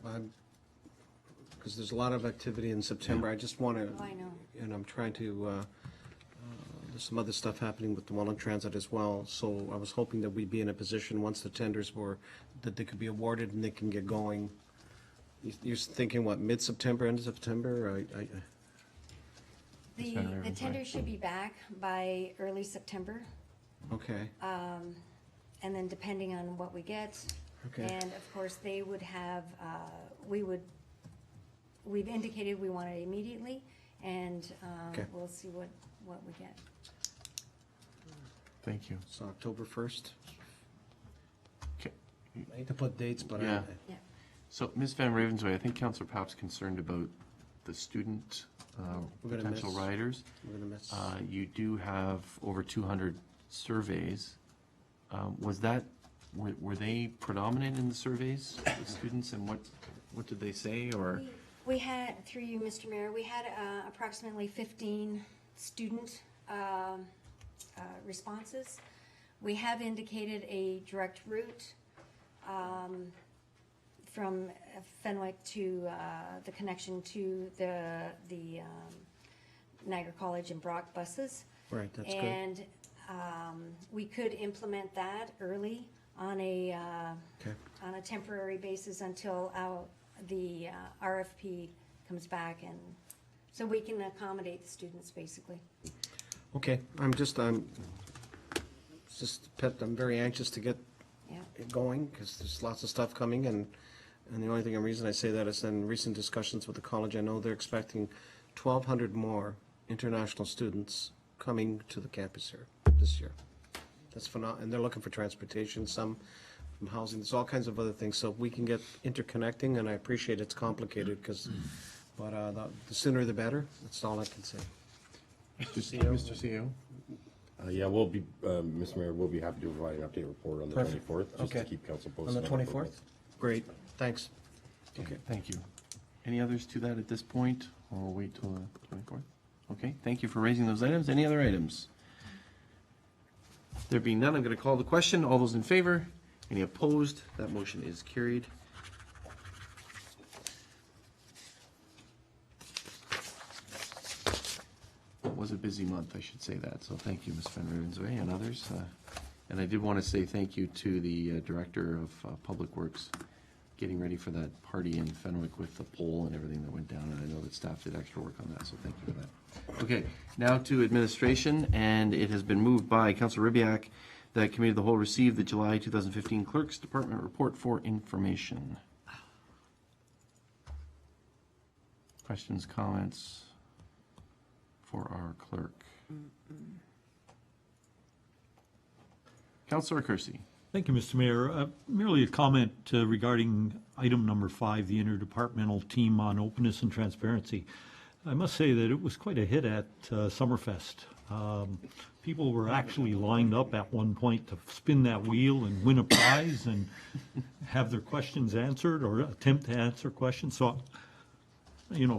Speaker 3: because there's a lot of activity in September. I just want to,
Speaker 7: Oh, I know.
Speaker 3: and I'm trying to, there's some other stuff happening with the Welland Transit as well, so I was hoping that we'd be in a position, once the tenders were, that they could be awarded and they can get going. You're thinking, what, mid-September, end of September?
Speaker 7: The tender should be back by early September,
Speaker 3: Okay,
Speaker 7: and then depending on what we get.
Speaker 3: Okay.
Speaker 7: And of course, they would have, we've indicated we want it immediately, and
Speaker 3: Okay.
Speaker 7: we'll see what we get.
Speaker 2: Thank you.
Speaker 3: It's October 1st.
Speaker 2: Okay.
Speaker 3: I hate to put dates, but
Speaker 2: Yeah.
Speaker 7: Yeah.
Speaker 2: So, Ms. Van Ravensway, I think Councillor Pop's concerned about the student
Speaker 3: We're gonna
Speaker 2: potential
Speaker 3: miss.
Speaker 2: riders.
Speaker 3: we're going to miss.
Speaker 2: You do have over 200 surveys. Was that, were they predominant in the surveys, the students, and what did they say, or?
Speaker 7: We had, through you, Mr. Mayor, we had approximately 15 student responses. We have indicated a direct route from Fenwick to the connection to the Niagara College and Brock buses.
Speaker 3: Right, that's good.
Speaker 7: And we could implement that early on a
Speaker 3: Okay.
Speaker 7: on a temporary basis until the RFP comes back, and so we can accommodate the students, basically.
Speaker 3: Okay, I'm very anxious to get
Speaker 7: Yeah.
Speaker 3: it going, because there's lots of stuff coming, and the only reason I say that is in recent discussions with the college, I know they're expecting 1,200 more international students coming to the campus here this year. That's phenomenal, and they're looking for transportation, some from housing, there's all kinds of other things, so we can get interconnecting, and I appreciate it's complicated, but the sooner the better, that's all I can say.
Speaker 2: Mr. CEO?
Speaker 8: Yeah, we'll be, Mr. Mayor, we'll be happy to provide an update report on the
Speaker 3: Perfect.
Speaker 8: 24th, just to
Speaker 3: Okay.
Speaker 8: keep council
Speaker 3: On
Speaker 8: posted.
Speaker 3: the 24th? Great, thanks.
Speaker 2: Okay, thank you. Any others to that at this point, or we'll wait till the 24th? Okay, thank you for raising those items. Any other items? There being none, I'm going to call the question. All those in favor? Any opposed? That motion is carried. It was a busy month, I should say that, so thank you, Ms. Van Ravensway and others. And I did want to say thank you to the Director of Public Works, getting ready for that party in Fenwick with the pole and everything that went down, and I know that staff did extra work on that, so thank you for that. Okay, now to administration, and it has been moved by Councilor Ribbiak that Committee of the Whole receive the July 2015 Clerk's Department Report for information. Questions, comments for our clerk? Councilor Kersey.
Speaker 6: Thank you, Mr. Mayor. Merely a comment regarding item number 5, the interdepartmental team on openness and transparency. I must say that it was quite a hit at Summerfest. People were actually lined up at one point to spin that wheel and win a prize and have their questions answered or attempt to answer questions. So,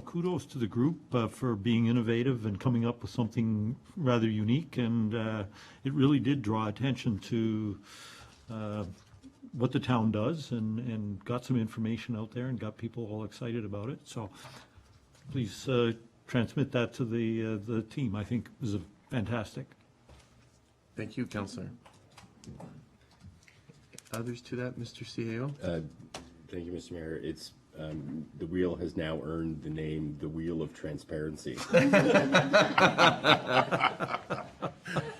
Speaker 6: kudos to the group for being innovative and coming up with something rather unique. And it really did draw attention to what the town does and got some information out there and got people all excited about it. So please transmit that to the team. I think it was fantastic.
Speaker 2: Thank you, Councilor. Others to that, Mr. CAO?
Speaker 8: Thank you, Mr. Mayor. It's, the wheel has now earned the name, the Wheel of Transparency.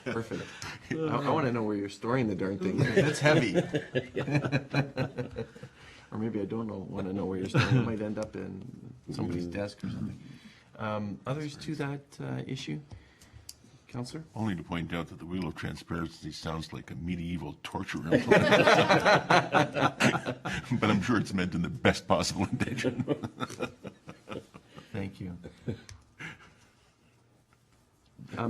Speaker 2: Perfect. I want to know where you're storing the darn thing. That's heavy. Or maybe I don't want to know where you're storing it. It might end up in somebody's desk or something. Others to that issue? Counselor?
Speaker 1: Only to point out that the Wheel of Transparency sounds like a medieval torture implement. But I'm sure it's meant in the best possible intention.
Speaker 2: Thank you.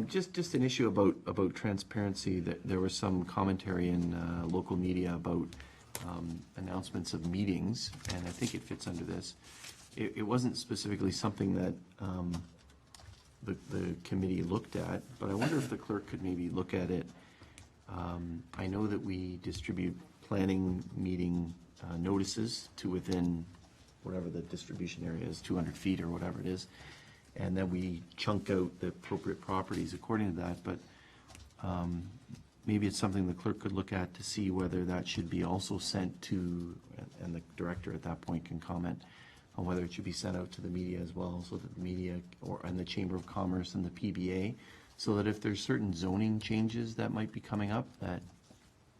Speaker 2: Just an issue about transparency. There was some commentary in local media about announcements of meetings, and I think it fits under this. It wasn't specifically something that the committee looked at, but I wonder if the clerk could maybe look at it. I know that we distribute planning meeting notices to within whatever the distribution area is, 200 feet or whatever it is, and then we chunk out the appropriate properties according to that, but maybe it's something the clerk could look at to see whether that should be also sent to, and the director at that point can comment on whether it should be sent out to the media as well, so that the media and the Chamber of Commerce and the PBA, so that if there's certain zoning changes that might be coming up, that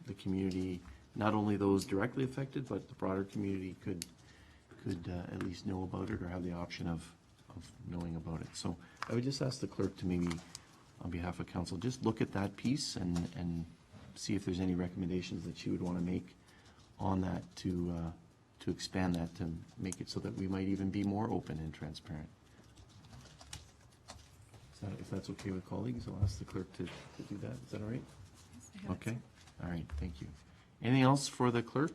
Speaker 2: the community, not only those directly affected, but the broader community could at least know about it or have the option of knowing about it. So I would just ask the clerk to maybe, on behalf behalf of council, just look at that piece and see if there's any recommendations that she would want to make on that to expand that, to make it so that we might even be more open and transparent. If that's okay with colleagues, I'll ask the clerk to do that. Is that all right? Okay, all right, thank you. Anything else for the clerk?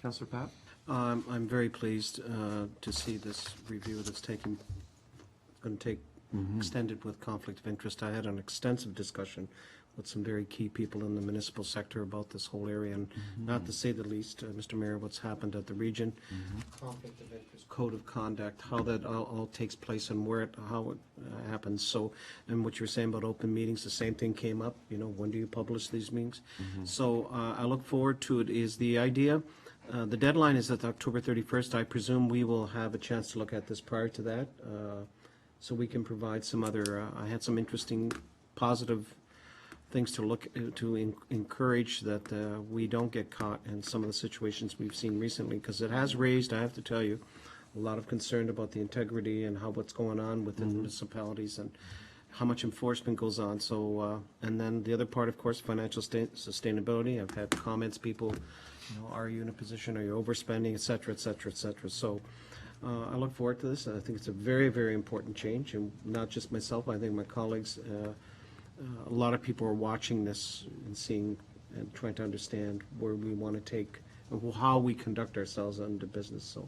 Speaker 2: Councillor Papp?
Speaker 3: I'm very pleased to see this review that's going to take extended with conflict of interest. I had an extensive discussion with some very key people in the municipal sector about this whole area, and not to say the least, Mr. Mayor, what's happened at the region, conflict of interest, code of conduct, how that all takes place and how it happens. So, and what you're saying about open meetings, the same thing came up, when do you publish these meetings? So I look forward to it. Is the idea, the deadline is at October 31st. I presume we will have a chance to look at this prior to that, so we can provide some other, I had some interesting, positive things to look to encourage that we don't get caught in some of the situations we've seen recently, because it has raised, I have to tell you, a lot of concern about the integrity and what's going on within municipalities and how much enforcement goes on. So, and then the other part, of course, financial sustainability. I've had comments, people, are you in a position, are you overspending, et cetera, et cetera, et cetera. So I look forward to this. I think it's a very, very important change, and not just myself, I think my colleagues, a lot of people are watching this and seeing and trying to understand where we want to take, how we conduct ourselves under business. So,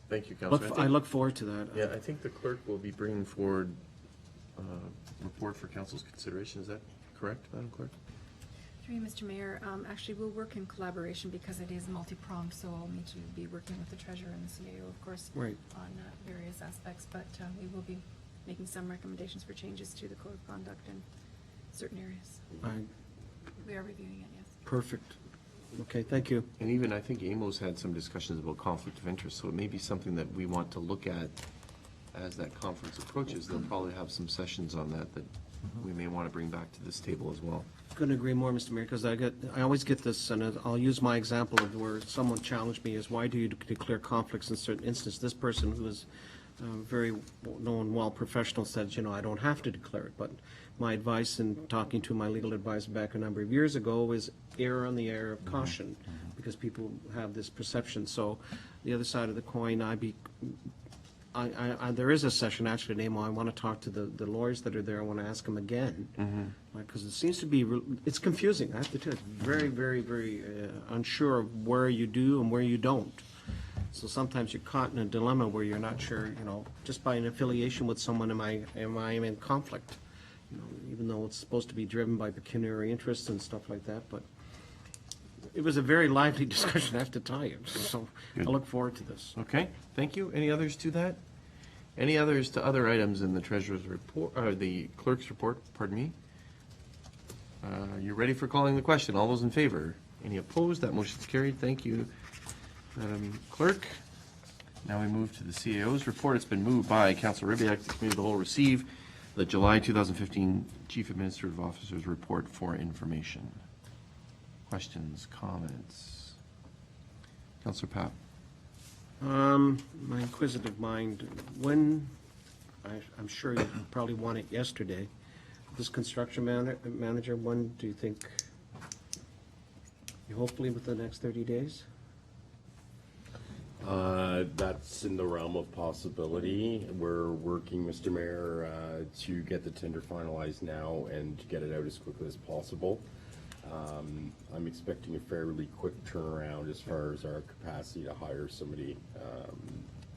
Speaker 2: Thank you, Councillor.
Speaker 3: I look forward to that.
Speaker 2: Yeah, I think the clerk will be bringing forward a report for council's consideration. Is that correct, Madam Clerk?
Speaker 11: Through you, Mr. Mayor, actually, we'll work in collaboration because it is multi-pronged, so I'll need to be working with the treasurer and the CAO, of course,
Speaker 3: Right.
Speaker 11: on various aspects, but we will be making some recommendations for changes to the code of conduct in certain areas. We are reviewing it, yes.
Speaker 3: Perfect. Okay, thank you.
Speaker 2: And even, I think Amos had some discussions about conflict of interest, so it may be something that we want to look at as that conference approaches. They'll probably have some sessions on that we may want to bring back to this table as well.
Speaker 3: Couldn't agree more, Mr. Mayor, because I always get this, and I'll use my example of where someone challenged me is, why do you declare conflicts in certain instances? This person who is very known, well-professional said, I don't have to declare it, but my advice in talking to my legal advisor back a number of years ago is err on the air of caution, because people have this perception. So the other side of the coin, there is a session actually, Namo, I want to talk to the lawyers that are there. I want to ask them again, because it seems to be, it's confusing. I have to tell you, it's very, very, very unsure of where you do and where you don't. So sometimes you're caught in a dilemma where you're not sure, just by an affiliation with someone, am I in conflict? Even though it's supposed to be driven by pecuniary interests and stuff like that, but it was a very lively discussion, I have to tell you. So I look forward to this.
Speaker 2: Okay, thank you. Any others to that? Any others to other items in the treasurer's report, or the clerk's report, pardon me? You're ready for calling the question. All those in favor? Any opposed? That motion is carried. Thank you, Madam Clerk. Now we move to the CAO's report. It's been moved by Councilor Ribbiak. The Committee of the Whole receive the July 2015 Chief Administrative Officer's report for information. Questions, comments? Councilor Papp.
Speaker 3: My inquisitive mind, I'm sure you probably want it yesterday, this construction manager, when do you think, hopefully within the next 30 days?
Speaker 8: That's in the realm of possibility. We're working, Mr. Mayor, to get the tender finalized now and to get it out as quickly as possible. I'm expecting a fairly quick turnaround as far as our capacity to hire somebody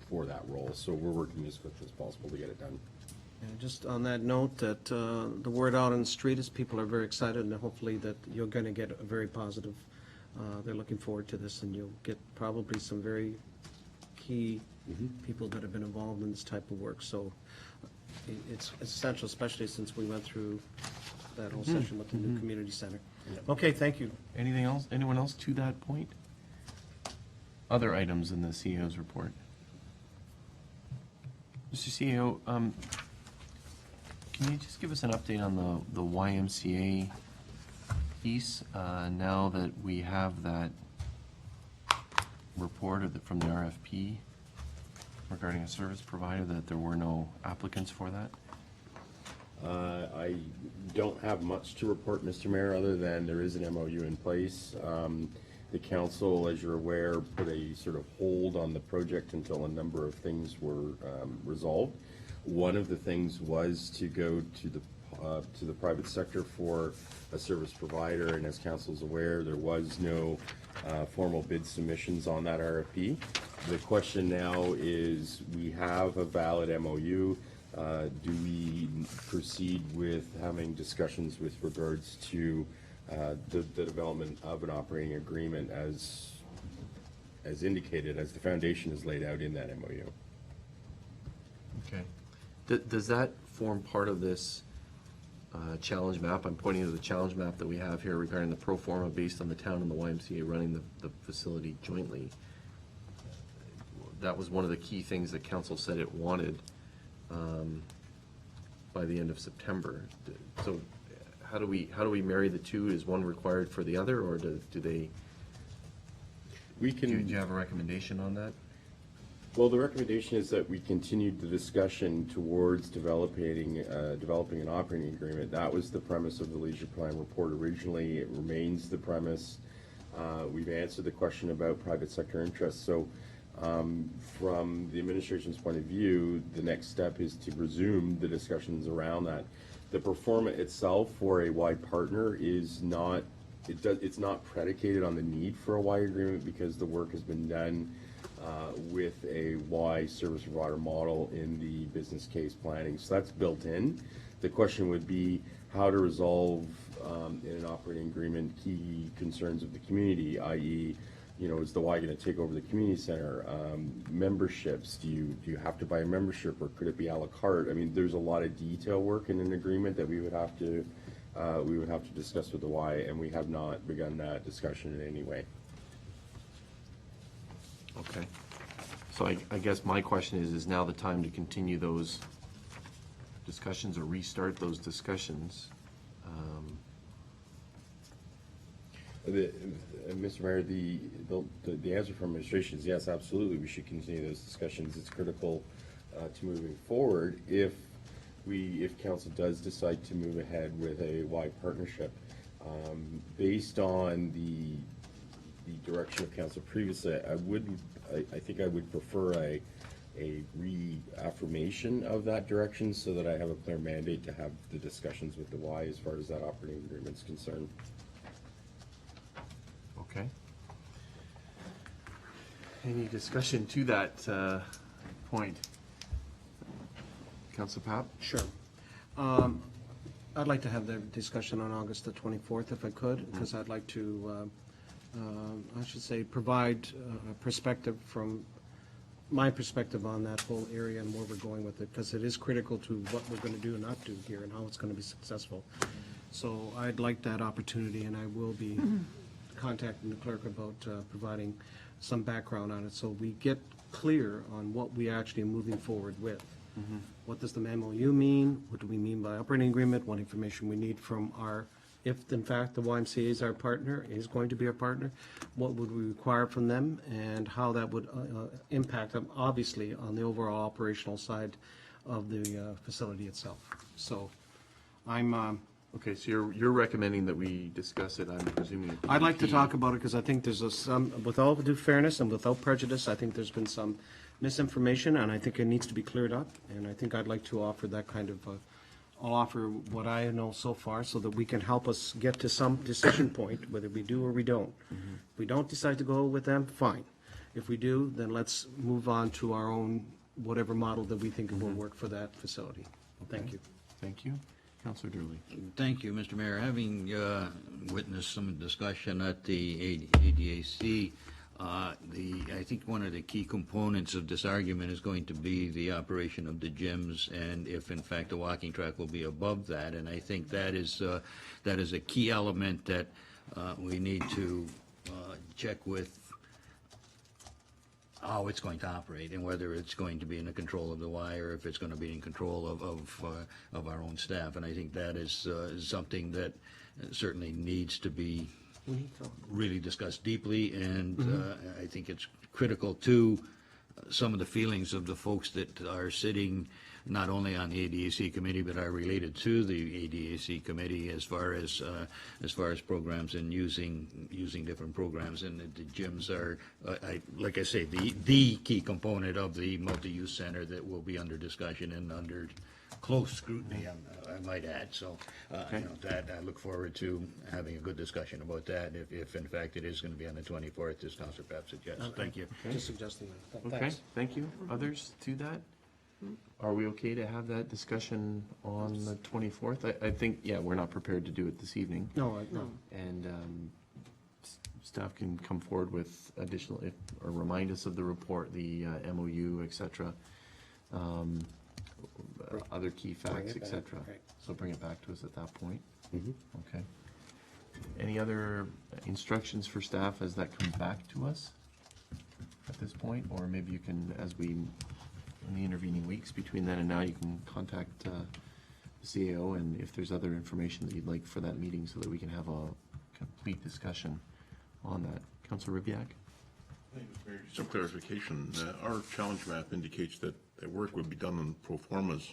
Speaker 8: for that role. So we're working as quickly as possible to get it done.
Speaker 3: And just on that note, that the word out on the street is people are very excited, and hopefully that you're going to get a very positive, they're looking forward to this, and you'll get probably some very key people that have been involved in this type of work. So it's essential, especially since we went through that whole session with the new community center. Okay, thank you.
Speaker 2: Anything else? Anyone else to that point? Other items in the CEO's report? Mr. CEO, can you just give us an update on the YMCA piece, now that we have that report from the RFP regarding a service provider, that there were no applicants for that?
Speaker 8: I don't have much to report, Mr. Mayor, other than there is an MOU in place. The council, as you're aware, put a sort of hold on the project until a number of things were resolved. One of the things was to go to the private sector for a service provider, and as council's aware, there was no formal bid submissions on that RFP. The question now is, we have a valid MOU. Do we proceed with having discussions with regards to the development of an operating agreement as indicated, as the foundation is laid out in that MOU?
Speaker 2: Okay. Does that form part of this challenge map? I'm pointing to the challenge map that we have here regarding the pro forma based on the town and the YMCA running the facility jointly. That was one of the key things that council said it wanted by the end of September. So how do we marry the two? Is one required for the other, or do they?
Speaker 8: We can.
Speaker 2: Do you have a recommendation on that?
Speaker 8: Well, the recommendation is that we continued the discussion towards developing an operating agreement. That was the premise of the Leisure Plan report originally. It remains the premise. We've answered the question about private sector interests. So from the administration's point of view, the next step is to resume the discussions around that. The pro forma itself for a Y partner is not, it's not predicated on the need for a Y agreement, because the work has been done with a Y service provider model in the business case planning. So that's built in. The question would be how to resolve in an operating agreement key concerns of the community, i.e., you know, is the Y going to take over the community center? Memberships, do you have to buy a membership, or could it be a la carte? I mean, there's a lot of detail work in an agreement that we would have to discuss with the Y, and we have not begun that discussion in any way.
Speaker 2: Okay. So I guess my question is now the time to continue those discussions or restart those discussions?
Speaker 8: Mr. Mayor, the answer from administration is yes, absolutely, we should continue those discussions. It's critical to moving forward if council does decide to move ahead with a Y partnership. Based on the direction of council previously, I think I would prefer a reaffirmation of that direction, so that I have a clear mandate to have the discussions with the Y as far as that operating agreement is concerned.
Speaker 2: Okay. Any discussion to that point? Councilor Papp?
Speaker 3: Sure. I'd like to have the discussion on August the 24th, if I could, because I'd like to, I should say, provide a perspective from my perspective on that whole area and where we're going with it, because it is critical to what we're going to do and not do here and how it's going to be successful. So I'd like that opportunity, and I will be contacting the clerk about providing some background on it, so we get clear on what we actually are moving forward with. What does the MOU mean? What do we mean by operating agreement? What information we need from our, if in fact the YMCA is our partner, is going to be our partner, what would we require from them, and how that would impact them, obviously, on the overall operational side of the facility itself. So I'm
Speaker 2: Okay, so you're recommending that we discuss it, I'm presuming.
Speaker 3: I'd like to talk about it because I think there's some, with all due fairness and without prejudice, I think there's been some misinformation, and I think it needs to be cleared up. And I think I'd like to offer that kind of, I'll offer what I know so far so that we can help us get to some decision point, whether we do or we don't. If we don't decide to go with them, fine. If we do, then let's move on to our own, whatever model that we think will work for that facility. Thank you.
Speaker 2: Thank you. Councilor Durley.
Speaker 9: Thank you, Mr. Mayor. Having witnessed some discussion at the ADAC, I think one of the key components of this argument is going to be the operation of the gyms, and if in fact the walking track will be above that. And I think that is a key element that we need to check with how it's going to operate, and whether it's going to be in the control of the Y, or if it's going to be in control of our own staff. And I think that is something that certainly needs to be really discussed deeply, and I think it's critical to some of the feelings of the folks that are sitting not only on the ADAC committee, but are related to the ADAC committee as far as programs and using different programs. And the gyms are, like I say, the key component of the multi-use center that will be under discussion and under close scrutiny, I might add. So, that I look forward to having a good discussion about that, if in fact it is going to be on the 24th, as Councilor Papp suggests. Thank you.
Speaker 3: Just suggesting that.
Speaker 2: Okay,
Speaker 3: Thanks.
Speaker 2: thank you. Others to that? Are we okay to have that discussion on the 24th? I think, yeah, we're not prepared to do it this evening.
Speaker 3: No, no.
Speaker 2: And staff can come forward with additional, or remind us of the report, the MOU, et cetera. Other key facts,
Speaker 3: it
Speaker 2: et
Speaker 3: back,
Speaker 2: cetera.
Speaker 3: right.
Speaker 2: So bring it back to us at that point.
Speaker 8: Mhm.
Speaker 2: Okay. Any other instructions for staff as that comes back to us at this point? Or maybe you can, as we, in the intervening weeks between then and now, you can contact the CAO, and if there's other information that you'd like for that meeting so that we can have a complete discussion on that. Councilor Ribbiak?
Speaker 1: Some clarification. Our challenge map indicates that work would be done on pro formas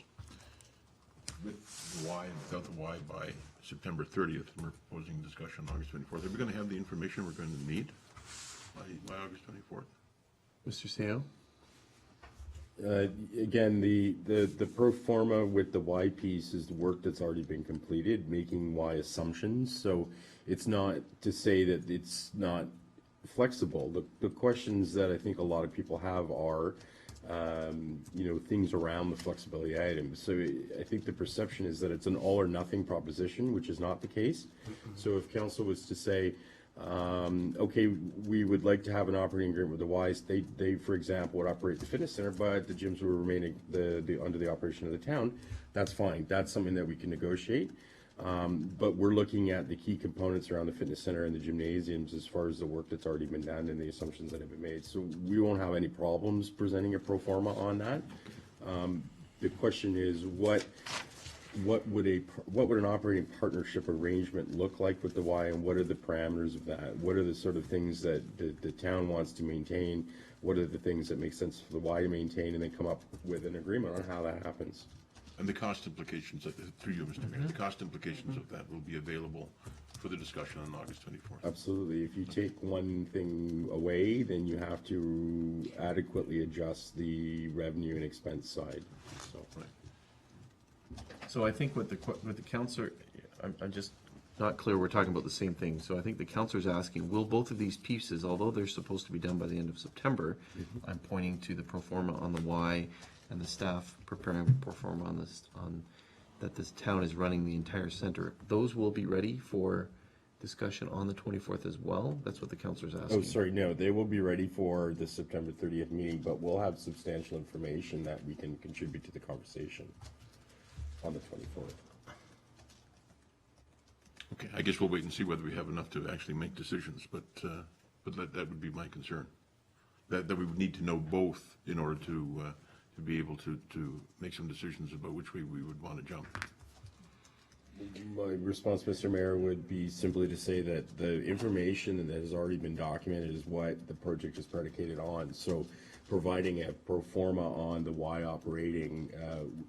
Speaker 1: with the Y and without the Y by September 30th. And we're proposing discussion on August 24th. Are we going to have the information we're going to need by August 24th?
Speaker 2: Mr. CAO?
Speaker 8: Again, the pro forma with the Y piece is the work that's already been completed, making Y assumptions. So it's not to say that it's not flexible. The questions that I think a lot of people have are, things around the flexibility items. So I think the perception is that it's an all or nothing proposition, which is not the case. So if council was to say, okay, we would like to have an operating agreement with the Ys, they, for example, would operate the fitness center, but the gyms will remain under the operation of the town, that's fine. That's something that we can negotiate. But we're looking at the key components around the fitness center and the gymnasiums as far as the work that's already been done and the assumptions that have been made. So we won't have any problems presenting a pro forma on that. The question is, what would an operating partnership arrangement look like with the Y, and what are the parameters of that? What are the sort of things that the town wants to maintain? What are the things that make sense for the Y to maintain, and then come up with an agreement on how that happens?
Speaker 1: And the cost implications, through you, Mr. Mayor, the cost implications of that will be available for the discussion on August 24th.
Speaker 8: Absolutely. If you take one thing away, then you have to adequately adjust the revenue and expense side. So,
Speaker 1: Right.
Speaker 2: So I think with the counselor, I'm just not clear, we're talking about the same thing. So I think the counselor's asking, will both of these pieces, although they're supposed to be done by the end of September, I'm pointing to the pro forma on the Y and the staff preparing a pro forma on this, that this town is running the entire center, those will be ready for discussion on the 24th as well? That's what the counselor's asking.
Speaker 8: oh, sorry, no, they will be ready for the September 30th meeting, but we'll have substantial information that we can contribute to the conversation on the 24th.
Speaker 1: Okay, I guess we'll wait and see whether we have enough to actually make decisions, but that would be my concern. That we would need to know both in order to be able to make some decisions about which way we would want to jump.
Speaker 8: My response, Mr. Mayor, would be simply to say that the information that has already been documented is what the project is predicated on. So providing a pro forma on the Y operating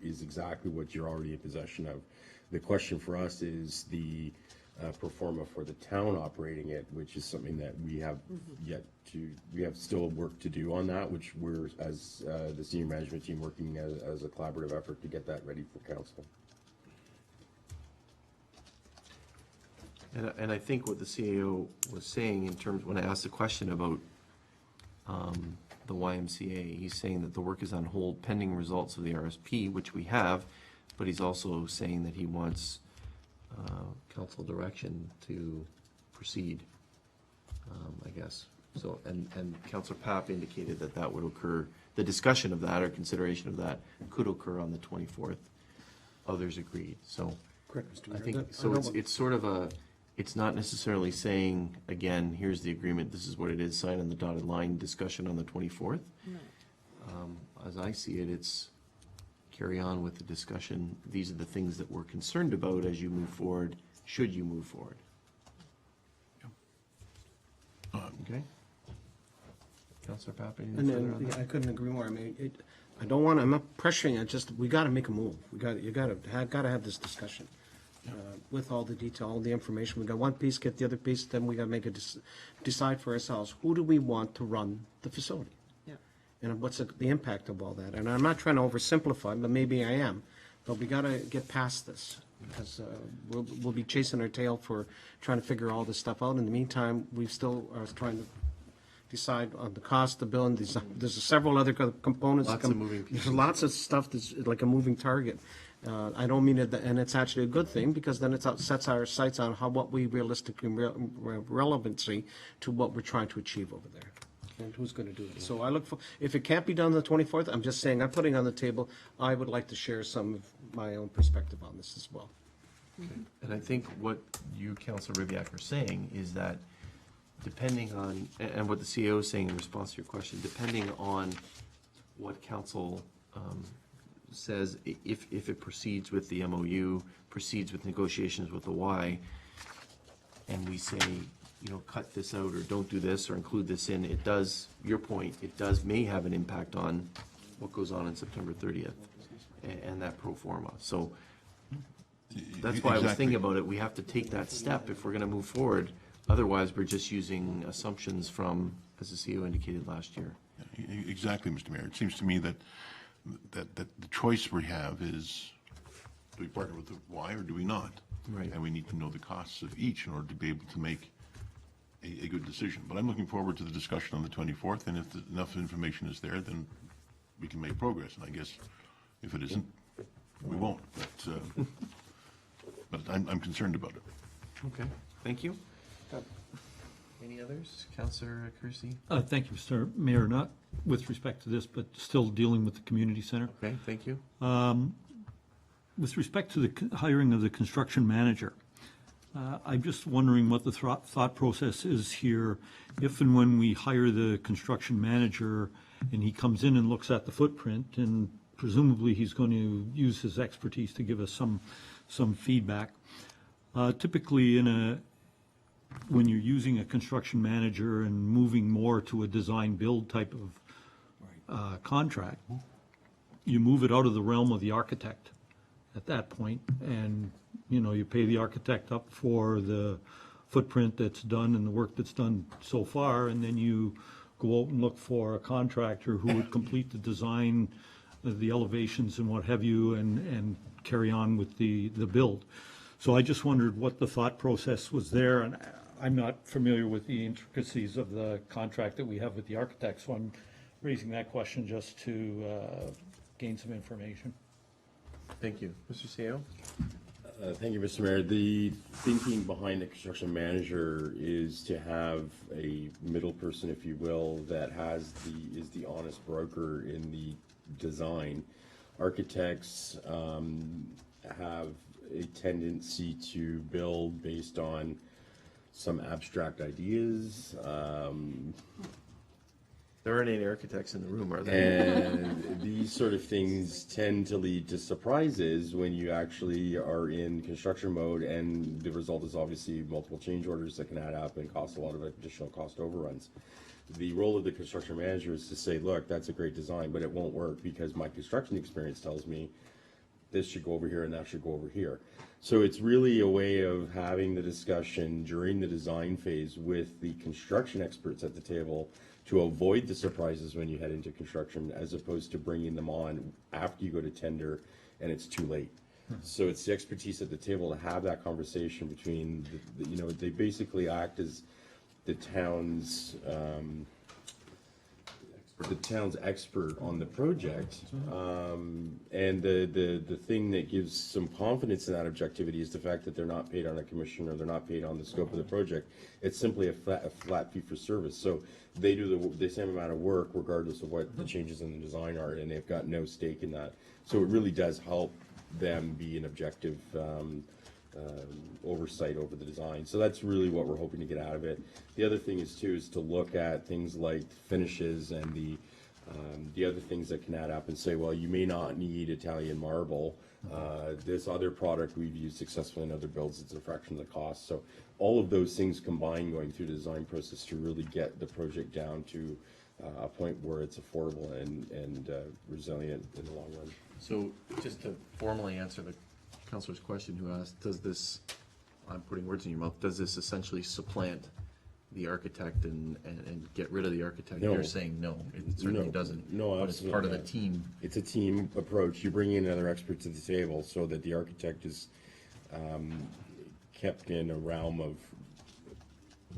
Speaker 8: is exactly what you're already in possession of. The question for us is the pro forma for the town operating it, which is something that we have we have still work to do on that, which we're, as the senior management team, working as a collaborative effort to get that ready for council.
Speaker 2: And I think what the CAO was saying in terms, when I asked the question about the YMCA, he's saying that the work is on hold pending results of the RSP, which we have, but he's also saying that he wants council direction to proceed, I guess. So, and Councilor Papp indicated that that would occur, the discussion of that or consideration of that could occur on the 24th. Others agreed, so.
Speaker 3: Correct, Mr.
Speaker 2: I
Speaker 3: Mayor.
Speaker 2: think, so it's sort of a, it's not necessarily saying, again, here's the agreement, this is what it is, sign on the dotted line, discussion on the 24th. As I see it, it's carry on with the discussion. These are the things that we're concerned about as you move forward, should you move forward. Okay? Councilor Papp, anything
Speaker 3: And
Speaker 2: further on
Speaker 3: then,
Speaker 2: that?
Speaker 3: I couldn't agree more. I mean, I don't want, I'm not pressuring, we gotta make a move. You gotta have this discussion. With all the detail, all the information. We got one piece, get the other piece, then we gotta make decide for ourselves, who do we want to run the facility?
Speaker 5: Yeah.
Speaker 3: And what's the impact of all that? And I'm not trying to oversimplify, but maybe I am. But we gotta get past this, because we'll be chasing our tail for trying to figure all this stuff out. In the meantime, we still are trying to decide on the cost of building. There's several other components.
Speaker 2: Lots of moving pieces.
Speaker 3: There's lots of stuff that's like a moving target. I don't mean it, and it's actually a good thing, because then it sets our sights on what we realistically relevancy to what we're trying to achieve over there. And who's going to do it? So I look for, if it can't be done on the 24th, I'm just saying, I'm putting on the table, I would like to share some of my own perspective on this as well.
Speaker 2: And I think what you, Councilor Ribbiak, are saying is that depending on, and what the CEO is saying in response to your question, depending on what council says, if it proceeds with the MOU, proceeds with negotiations with the Y, and we say, cut this out, or don't do this, or include this in, it does, your point, may have an impact on what goes on September 30th, and that pro forma. So that's why I was thinking about it. We have to take that step if we're gonna move forward. Otherwise, we're just using assumptions from, as the CEO indicated last year.
Speaker 1: Exactly, Mr. Mayor. It seems to me that the choice we have is, do we partner with the Y or do we not?
Speaker 2: Right.
Speaker 1: And we need to know the costs of each in order to be able to make a good decision. But I'm looking forward to the discussion on the 24th, and if enough information is there, then we can make progress. And I guess if it isn't, we won't. But I'm concerned about it.
Speaker 2: Okay, thank you. Any others? Councilor Kersey?
Speaker 6: Thank you, Mr. Mayor. Not with respect to this, but still dealing with the community center.
Speaker 2: Okay, thank you.
Speaker 6: With respect to the hiring of the construction manager, I'm just wondering what the thought process is here. If and when we hire the construction manager and he comes in and looks at the footprint, and presumably he's going to use his expertise to give us some feedback. Typically when you're using a construction manager and moving more to a design-build type of contract, you move it out of the realm of the architect at that point, and, you pay the architect up for the footprint that's done and the work that's done so far, and then you go out and look for a contractor who would complete the design, the elevations and what have you, and carry on with the build. So I just wondered what the thought process was there, and I'm not familiar with the intricacies of the contract that we have with the architect, so I'm raising that question just to gain some information.
Speaker 2: Thank you. Mr. CEO?
Speaker 8: Thank you, Mr. Mayor. The thinking behind the construction manager is to have a middle person, if you will, that is the honest broker in the design. Architects have a tendency to build based on some abstract ideas.
Speaker 2: There aren't any architects in the room, are there?
Speaker 8: And these sort of things tend to lead to surprises when you actually are in construction mode, and the result is obviously multiple change orders that can add up and cost a lot of additional cost overruns. The role of the construction manager is to say, look, that's a great design, but it won't work because my construction experience tells me this should go over here and that should go over here. So it's really a way of having the discussion during the design phase with the construction experts at the table to avoid the surprises when you head into construction, as opposed to bringing them on after you go to tender and it's too late. So it's the expertise at the table to have that conversation between, they basically act as the town's expert on the project, and the thing that gives some confidence in that objectivity is the fact that they're not paid on a commission or they're not paid on the scope of the project. It's simply a flat fee for service. So they do the same amount of work regardless of what the changes in the design are, and they've got no stake in that. So it really does help them be an objective oversight over the design. So that's really what we're hoping to get out of it. The other thing is to look at things like finishes and the other things that can add up and say, well, you may not need Italian marble. This other product we've used successfully in other builds, it's a fraction of the cost. So all of those things combined going through the design process to really get the project down to a point where it's affordable and resilient in the long run.
Speaker 2: So just to formally answer the counselor's question who asked, does this, I'm putting words in your mouth, does this essentially supplant the architect and get rid of the architect?
Speaker 8: No.
Speaker 2: You're saying no, it certainly
Speaker 8: No.
Speaker 2: doesn't.
Speaker 8: No,
Speaker 2: But it's part of the
Speaker 8: absolutely
Speaker 2: team.
Speaker 8: It's a team approach. You bring in another expert to the table so that the architect is kept in a realm of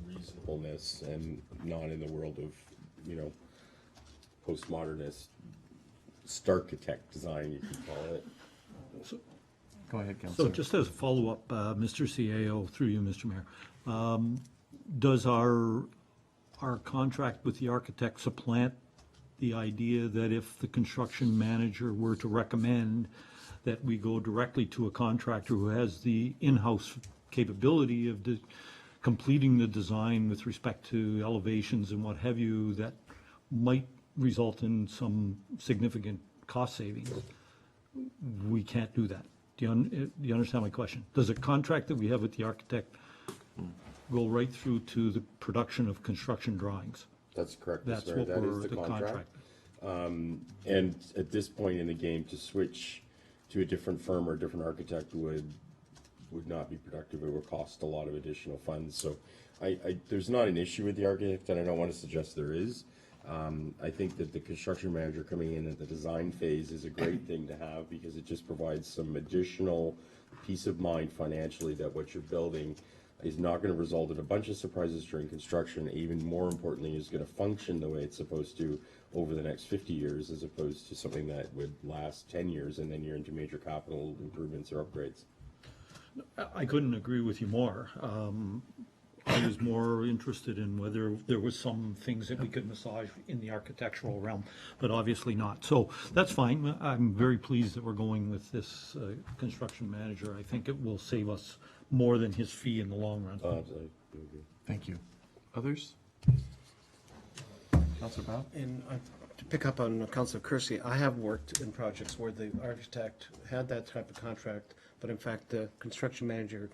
Speaker 8: reasonableness and not in the world of, postmodernist starchitect design, you could call it.
Speaker 2: Go ahead,
Speaker 6: So
Speaker 2: Counselor.
Speaker 6: just as a follow-up, Mr. CAO, through you, Mr. Mayor, does our contract with the architect supplant the idea that if the construction manager were to recommend that we go directly to a contractor who has the in-house capability of completing the design with respect to elevations and what have you, that might result in some significant cost savings? We can't do that. Do you understand my question? Does a contract that we have with the architect go right through to the production of construction drawings?
Speaker 8: That's correct,
Speaker 6: That's
Speaker 8: Mr. Mayor.
Speaker 6: what
Speaker 8: That is
Speaker 6: we're,
Speaker 8: the
Speaker 6: the
Speaker 8: contract.
Speaker 6: contract.
Speaker 8: And at this point in the game, to switch to a different firm or a different architect would not be productive. It would cost a lot of additional funds. So there's not an issue with the architect, and I don't want to suggest there is. I think that the construction manager coming in at the design phase is a great thing to have because it just provides some additional peace of mind financially that what you're building is not going to result in a bunch of surprises during construction. Even more importantly, is going to function the way it's supposed to over the next 50 years, as opposed to something that would last 10 years and then you're into major capital improvements or upgrades.
Speaker 6: I couldn't agree with you more. I was more interested in whether there was some things that we could massage in the architectural realm, but obviously not. So that's fine. I'm very pleased that we're going with this construction manager. I think it will save us more than his fee in the long run.
Speaker 2: Thank you. Others? Counselor Bob?
Speaker 3: And to pick up on Councilor Kersey, I have worked in projects where the architect had that type of contract, but in fact, the construction manager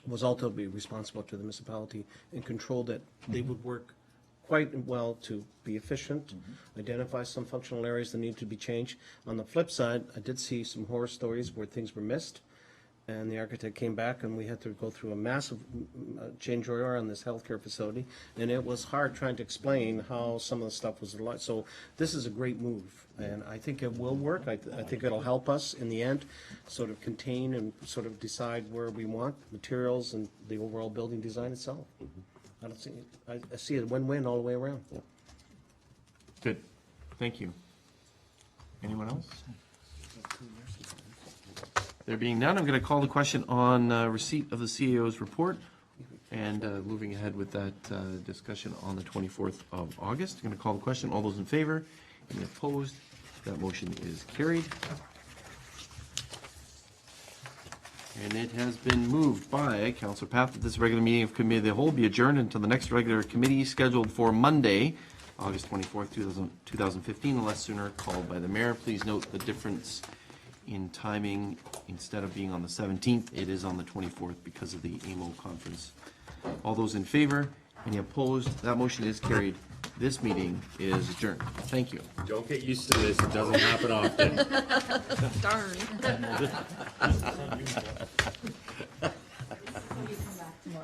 Speaker 3: was ultimately responsible to the municipality and controlled it. They would work quite well to be efficient, identify some functional areas that need to be changed. On the flip side, I did see some horror stories where things were missed, and the architect came back, and we had to go through a massive change order on this healthcare facility, and it was hard trying to explain how some of the stuff was like. So this is a great move, and I think it will work. I think it'll help us in the end sort of contain and sort of decide where we want materials and the overall building design itself. I see it win-win all the way around.
Speaker 2: Good. Thank you. Anyone else? There being none, I'm going to call the question on receipt of the CAO's report and moving ahead with that discussion on the 24th of August. I'm going to call the question. All those in favor? Any opposed? That motion is carried. And it has been moved by Councillor Papp that this regular meeting of Committee of the Whole be adjourned until the next regular committee scheduled for Monday, August 24th, 2015, unless sooner called by the mayor. Please note the difference in timing. Instead of being on the 17th, it is on the 24th because of the AMO conference. All those in favor? Any opposed? That motion is carried. This meeting is adjourned. Thank you.
Speaker 8: Don't get used to this. It doesn't happen often.
Speaker 11: Darn.